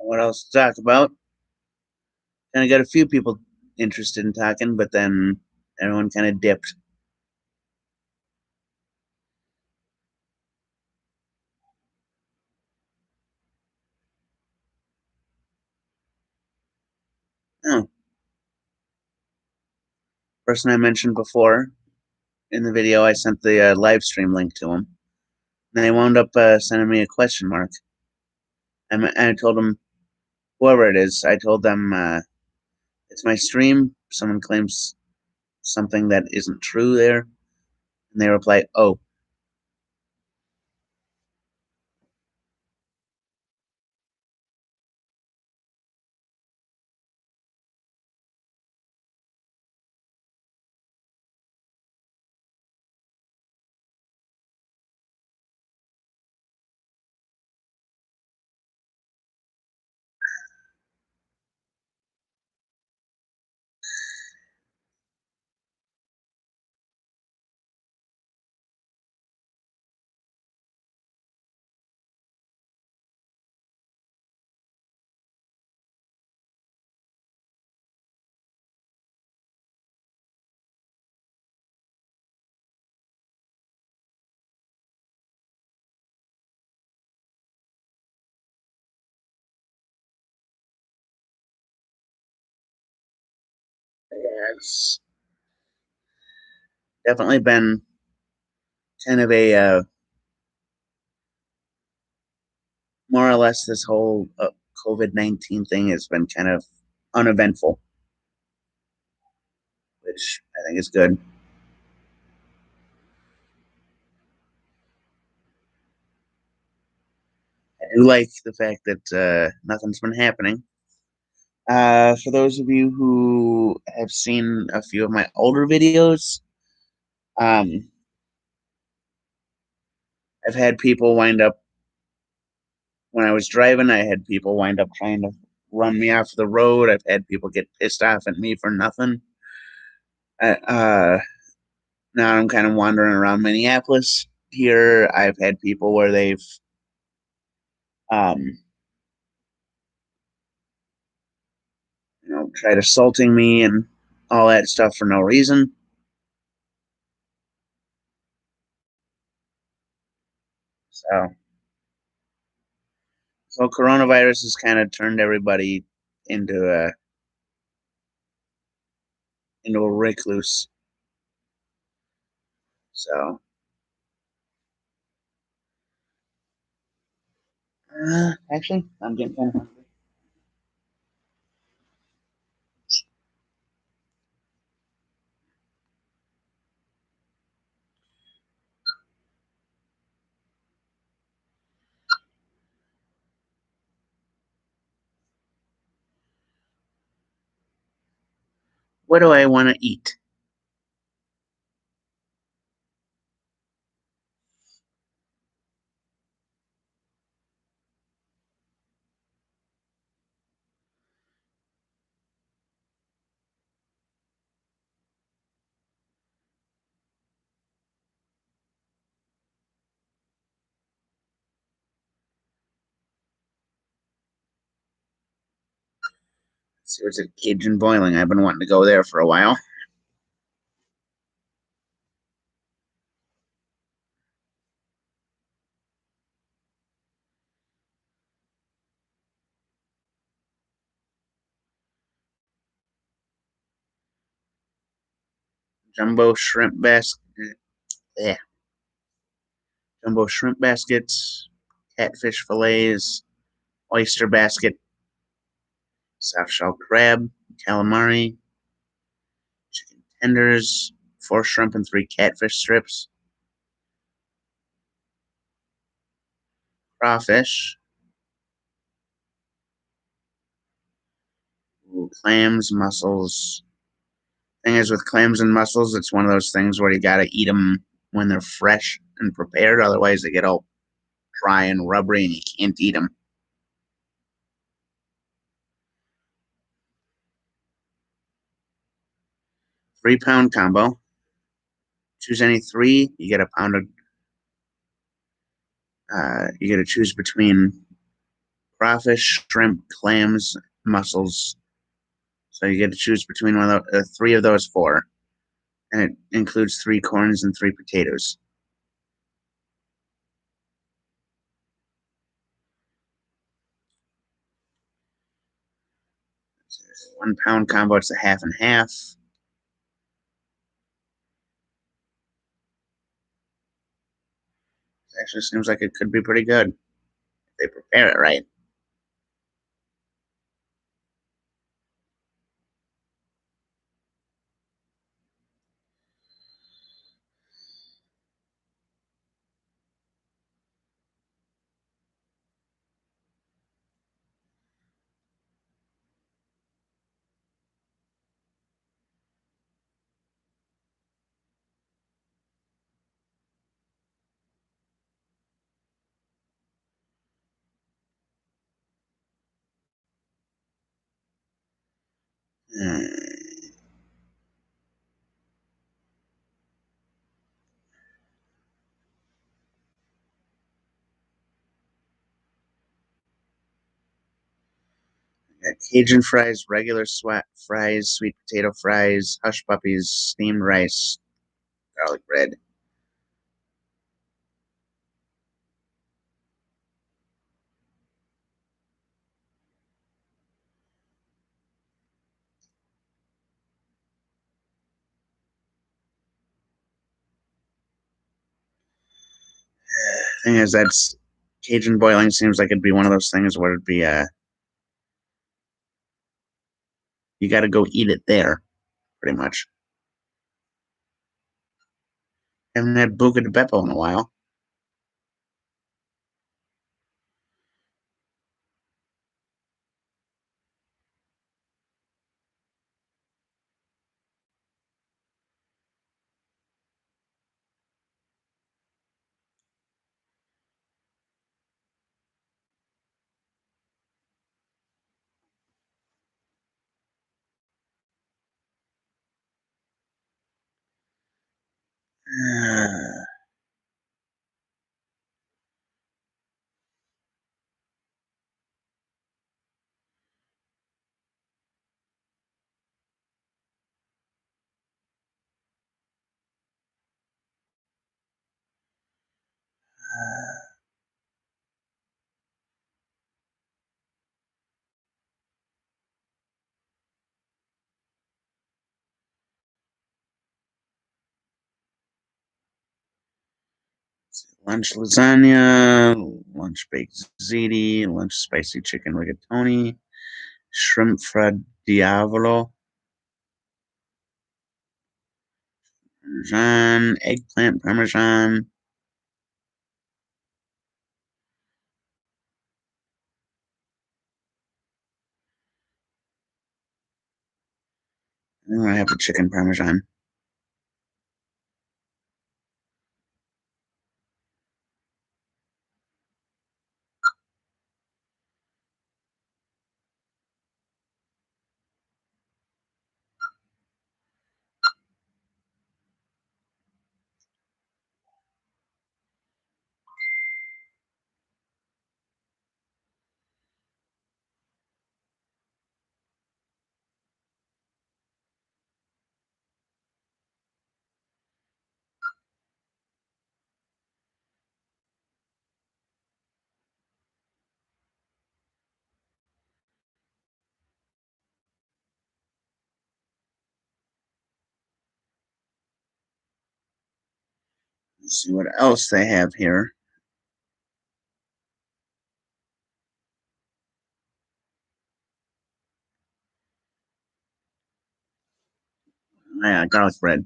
S1: What else to talk about? And I got a few people interested in talking, but then everyone kind of dipped. Oh, person I mentioned before in the video, I sent the live stream link to him. And they wound up sending me a question mark. And I told them, whoever it is, I told them it's my stream. Someone claims something that isn't true there. And they reply, oh. Yeah, it's definitely been kind of a more or less this whole COVID-19 thing has been kind of uneventful, which I think is good. I do like the fact that nothing's been happening. For those of you who have seen a few of my older videos, um, I've had people wind up when I was driving. I had people wind up trying to run me off the road. I've had people get pissed off at me for nothing. Uh, Now I'm kind of wandering around Minneapolis here. I've had people where they've um, tried assaulting me and all that stuff for no reason. So, so coronavirus has kind of turned everybody into a recluse. So, actually, I'm getting kind of hungry. What do I want to eat? Let's see, what's it? Cajun boiling. I've been wanting to go there for a while. Jumbo shrimp basket. Yeah, jumbo shrimp baskets, catfish fillets, oyster basket, soft shell crab, calamari, chicken tenders, 4 shrimp and 3 catfish strips, crawfish, clams, mussels. Thing is, with clams and mussels, it's one of those things where you gotta eat them when they're fresh and prepared. Otherwise, they get all dry and rubbery, and you can't eat them. 3 pound combo. Choose any three. You get a pound of. You get to choose between crawfish, shrimp, clams, mussels. So you get to choose between one of three of those four, and it includes 3 corns and 3 potatoes. 1 pound combo, it's a half and half. It actually seems like it could be pretty good if they prepare it right. Hmm. Got Cajun fries, regular swat fries, sweet potato fries, hush puppies, steamed rice, garlic bread. Thing is, that's Cajun boiling seems like it'd be one of those things where it'd be you got to go eat it there, pretty much. Haven't had Buca de Beppo in a while. Lunch lasagna, lunch baked ziti, lunch spicy chicken rigatoni, shrimp fra diavolo, parmesan, eggplant parmesan. I'm gonna have the chicken parmesan. Let's see what else they have here. Yeah, garlic bread.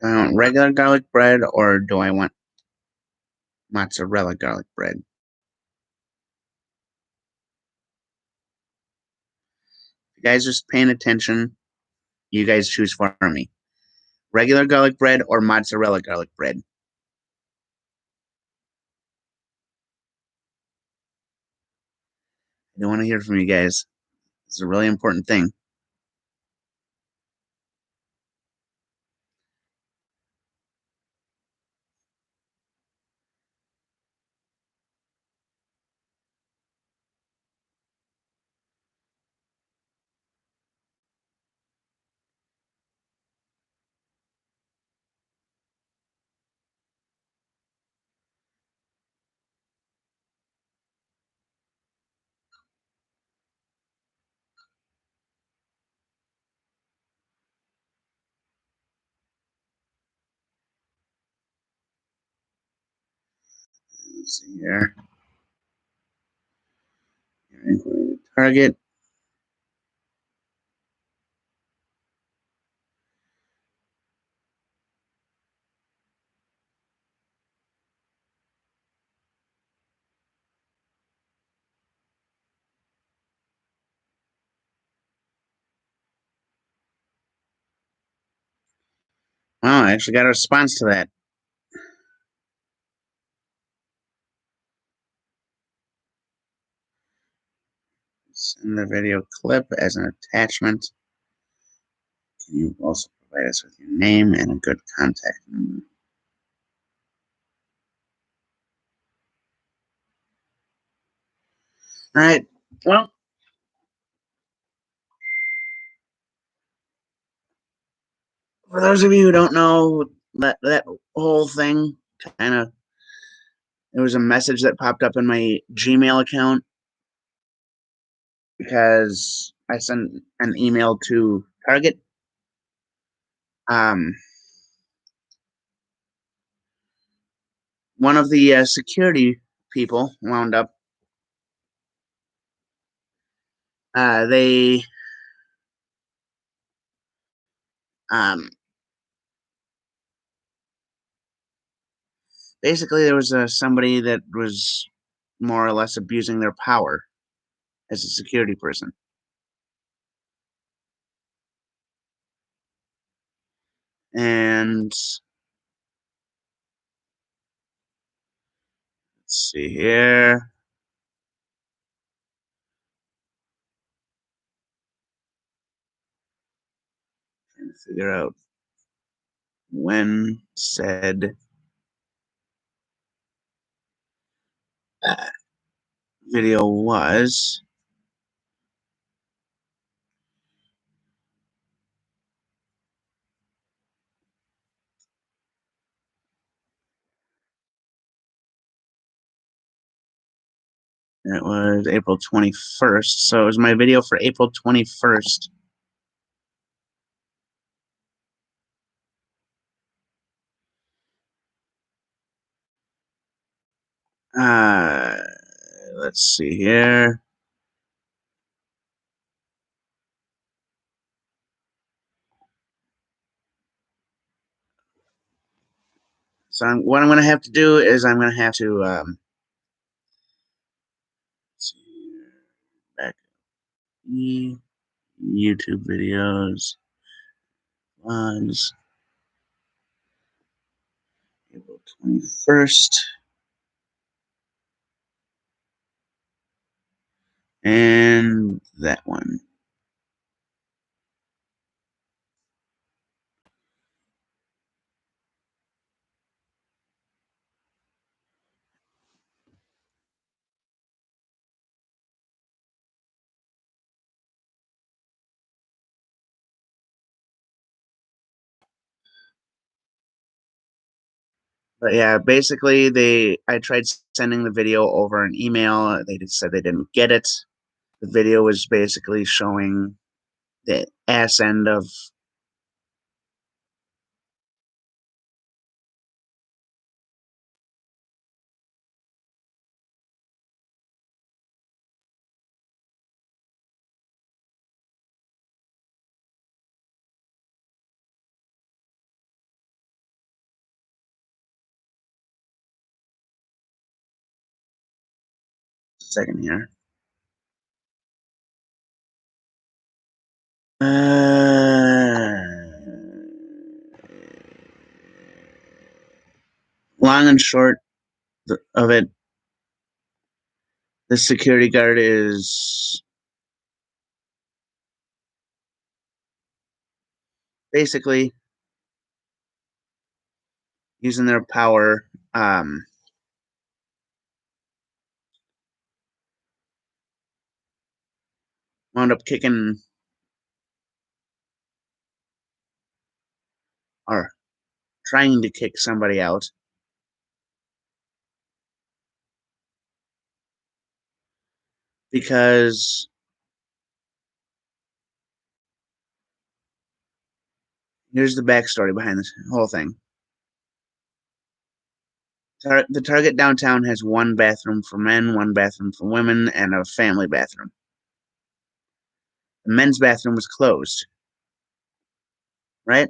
S1: Do I want regular garlic bread or do I want mozzarella garlic bread? If you guys are just paying attention, you guys choose for me. Regular garlic bread or mozzarella garlic bread? I don't want to hear from you guys. It's a really important thing. Let's see here. Target. Wow, I actually got a response to that. Send the video clip as an attachment. Can you also provide us with your name and a good contact number? All right. Well, for those of you who don't know, that whole thing kind of, it was a message that popped up in my Gmail account because I sent an email to Target. Um, one of the security people wound up. They um, basically there was somebody that was more or less abusing their power as a security person, and let's see here. Trying to figure out when said uh, video was. It was April 21st. So it was my video for April 21st. Uh, let's see here. So what I'm going to have to do is I'm going to have to let's see here, back YouTube videos was April 21st, and that one. But yeah, basically I tried sending the video over an email. They just said they didn't get it. The video was basically showing the ass end of second here. Long and short of it, the security guard is basically using their power. Wound up kicking or trying to kick somebody out because here's the backstory behind this whole thing. The Target downtown has one bathroom for men, one bathroom for women, and a family bathroom. The men's bathroom was closed, right?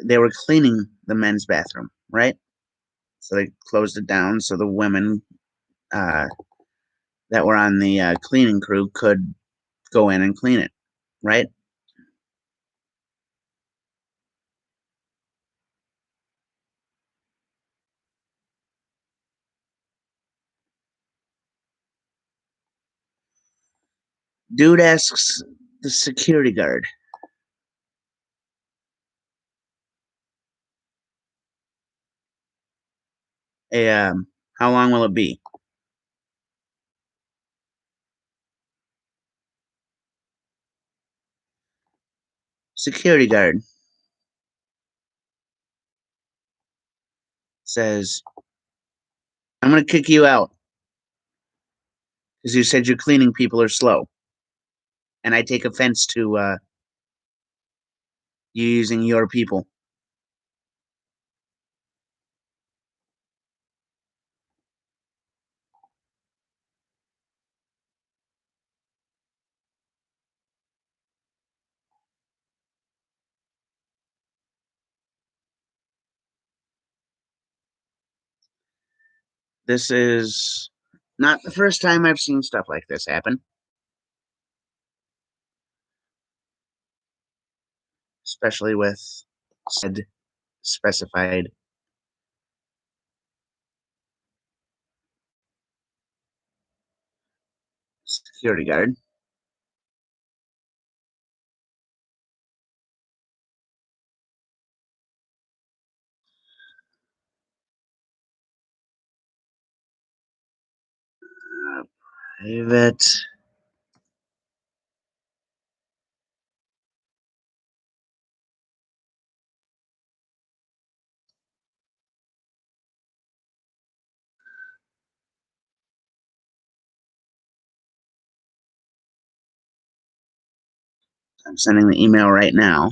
S1: They were cleaning the men's bathroom, right? So they closed it down so the women uh, that were on the cleaning crew could go in and clean it, right? Dude asks the security guard, "Hey, How long will it be? Security guard says, I'm going to kick you out because you said your cleaning people are slow. And I take offense to you using your people. This is not the first time I've seen stuff like this happen, especially with said specified security guard. Private. I'm sending the email right now.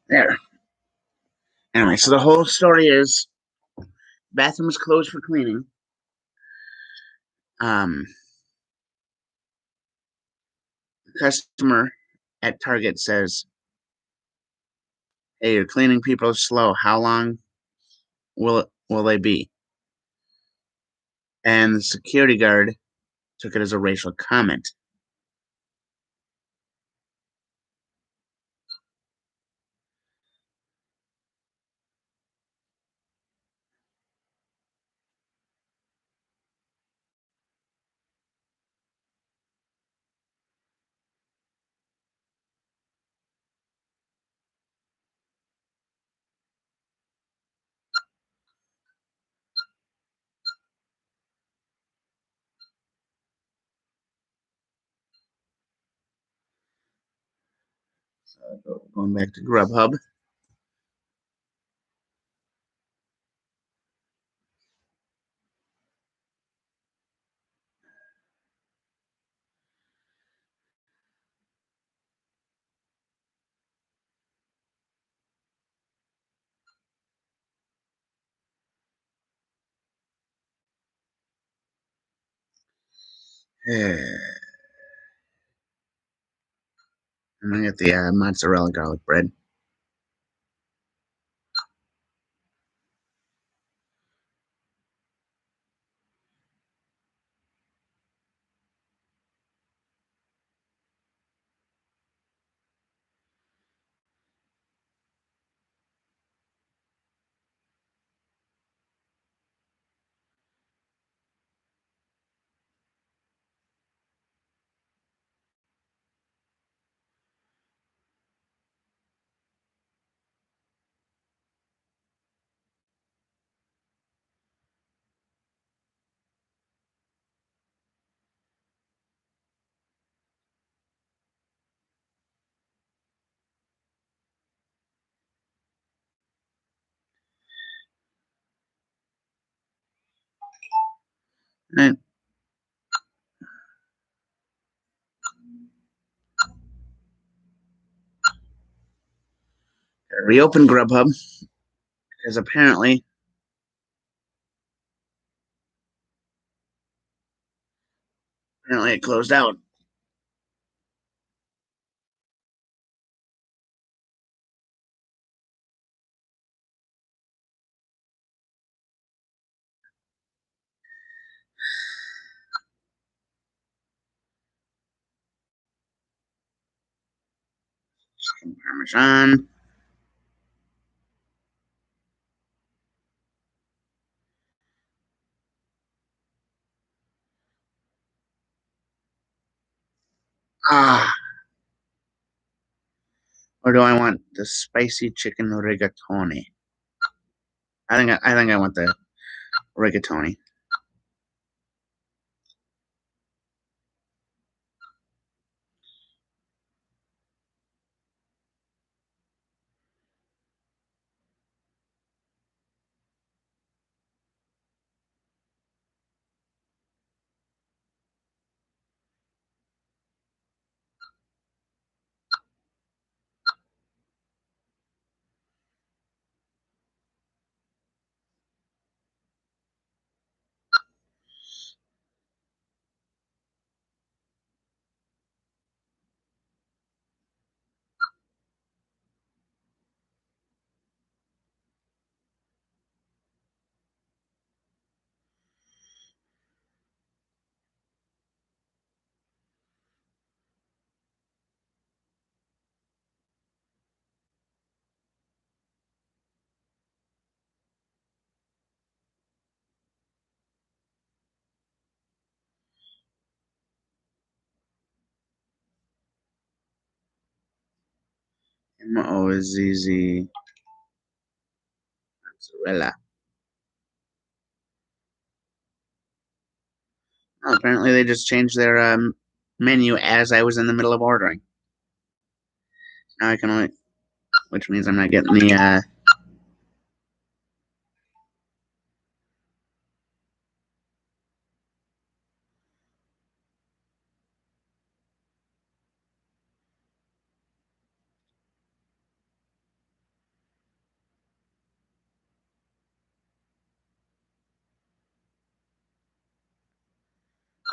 S1: There. Anyway, so the whole story is bathroom is closed for cleaning. Um, the customer at Target says, "Hey, your cleaning people are slow. How long will they be?" And the security guard took it as a racial comment. Going back to Grubhub. I'm gonna get the mozzarella garlic bread. Right. Reopen Grubhub because apparently it closed out. Chicken Parmesan. Ah, or do I want the spicy chicken rigatoni? I think I want the rigatoni. M-O-Z-Z mozzarella. Oh, apparently they just changed their menu as I was in the middle of ordering. Now I can only, which means I'm not getting the.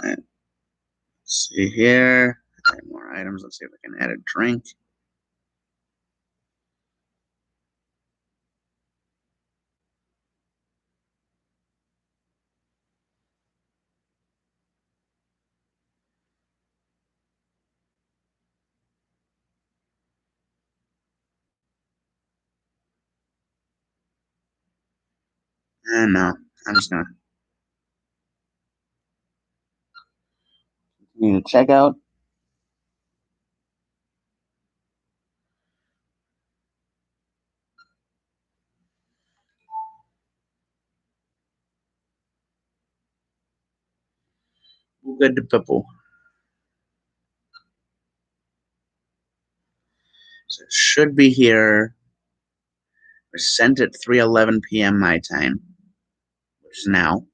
S1: Let's see here. Add more items. Let's see if I can add a drink. And no, I'm just gonna continue to check out. Good people. So it should be here. We're sent at 3:11 p.m. my time, which is now.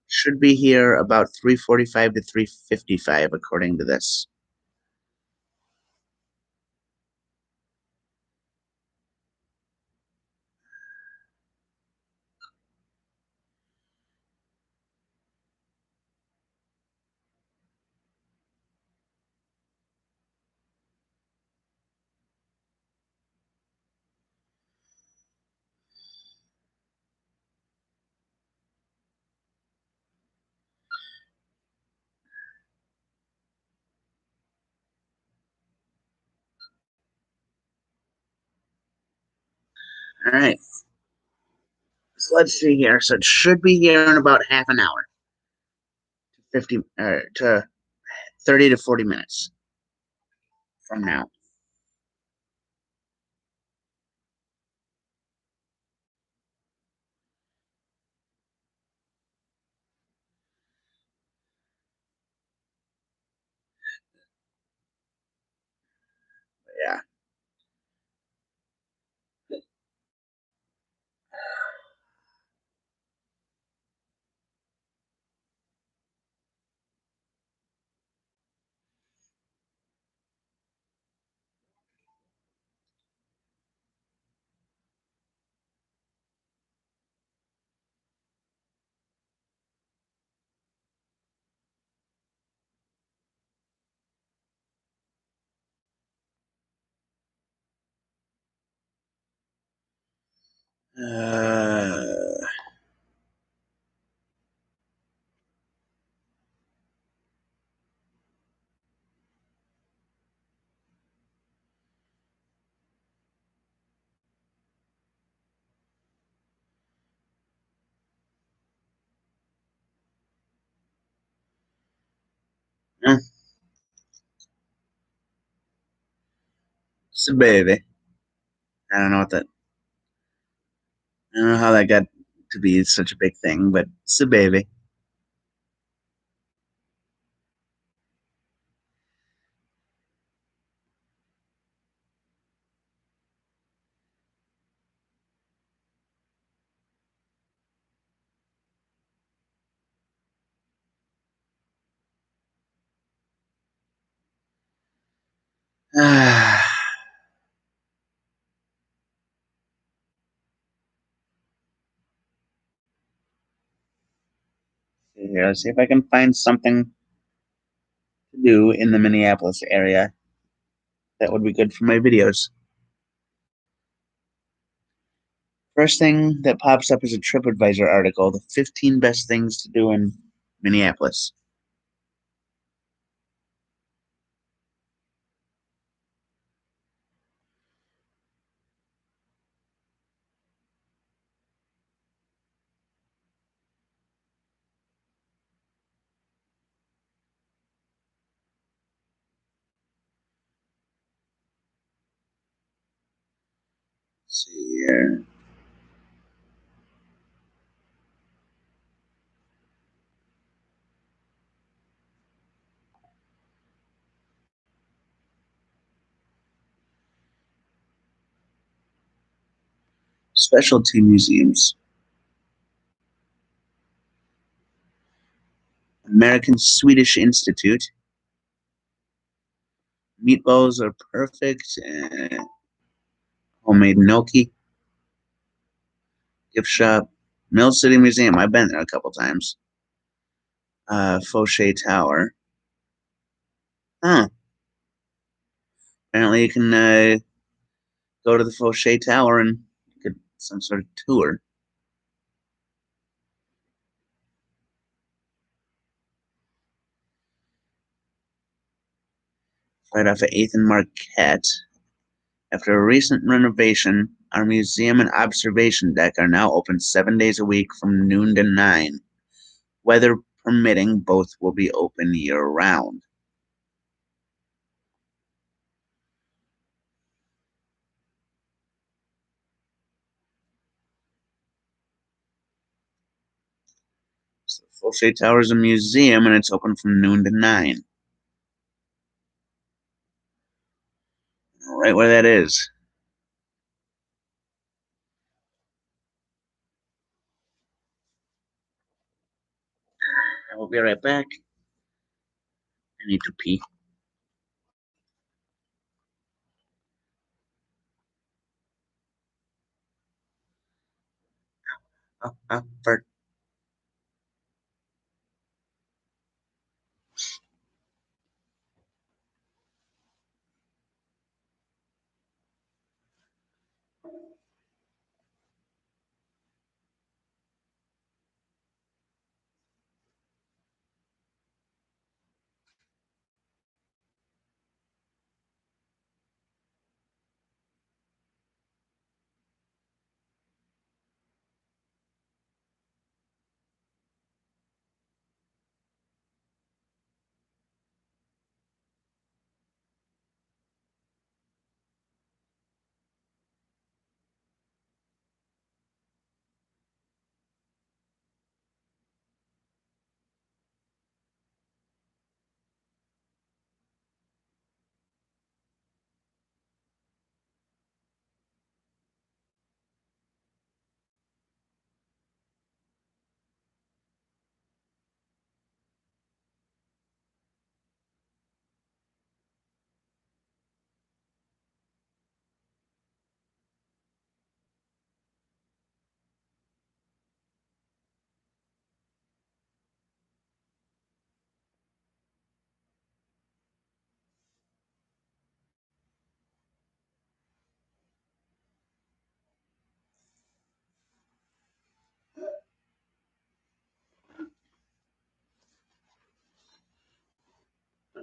S1: Should be here about 3:45 to 3:55 according to this. All right. So let's see here. So it should be here in about half an hour, 30 to 40 minutes from now. Yeah. Uh, eh, so baby. I don't know what that. I don't know how that got to be such a big thing, but so baby. Here, let's see if I can find something to do in the Minneapolis area that would be good for my videos. First thing that pops up is a TripAdvisor article, the 15 best things to do in Minneapolis. Let's see here. Specialty museums. American Swedish Institute. Meatballs are perfect. Homemade gnocchi. Gift shop. Mill City Museum. I've been there a couple times. Fauché Tower. Huh. Apparently, you can go to the Fauché Tower and get some sort of tour. Right off of 8th and Marquette. After a recent renovation, our museum and observation deck are now open 7 days a week from noon to 9. Weather permitting, both will be open year round. So Fauché Tower is a museum and it's open from noon to 9. Right where that is. I will be right back. I need to pee. For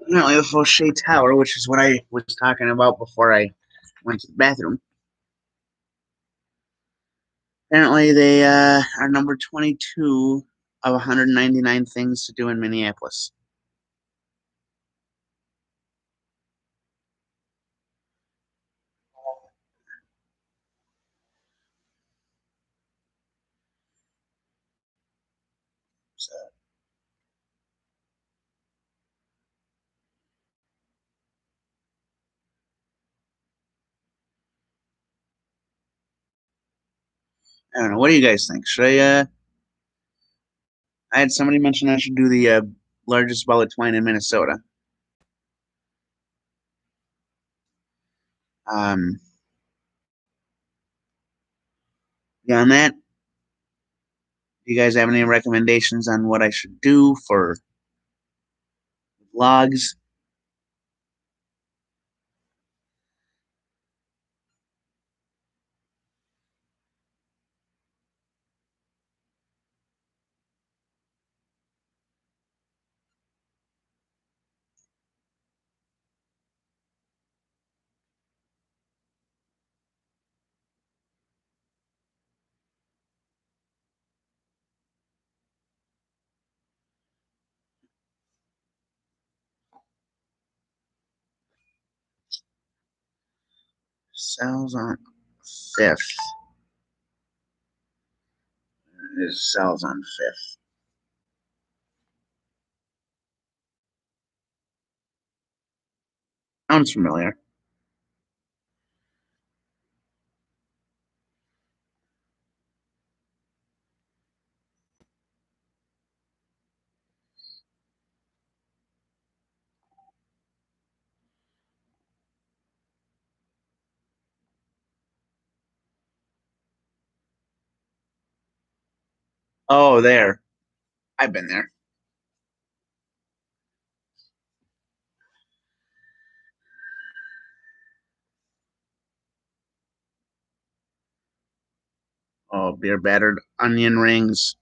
S1: Apparently, the Fauché Tower, which is what I was talking about before I went to the bathroom. Apparently, they are number 22 of 199 things to do in Minneapolis. So, I don't know. What do you guys think? Should I had somebody mention I should do the largest ball of twine in Minnesota. Um, Beyond that, do you guys have any recommendations on what I should do for vlogs? Sells on Fifth. It sells on Fifth. Sounds familiar. Oh, there. I've been there. Oh, beer battered onion rings.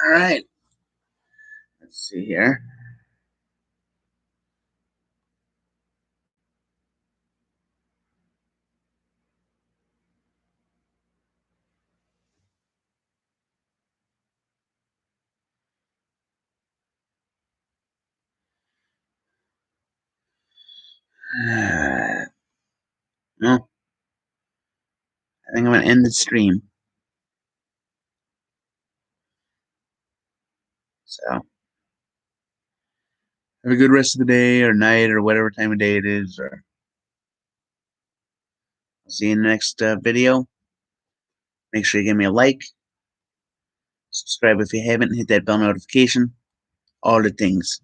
S1: All right. Let's see here. Well, I think I'm going to end the stream. So, have a good rest of the day or night or whatever time of day it is. Or I'll see you in the next video. Make sure you give me a like, subscribe if you haven't, hit that bell notification, all the things.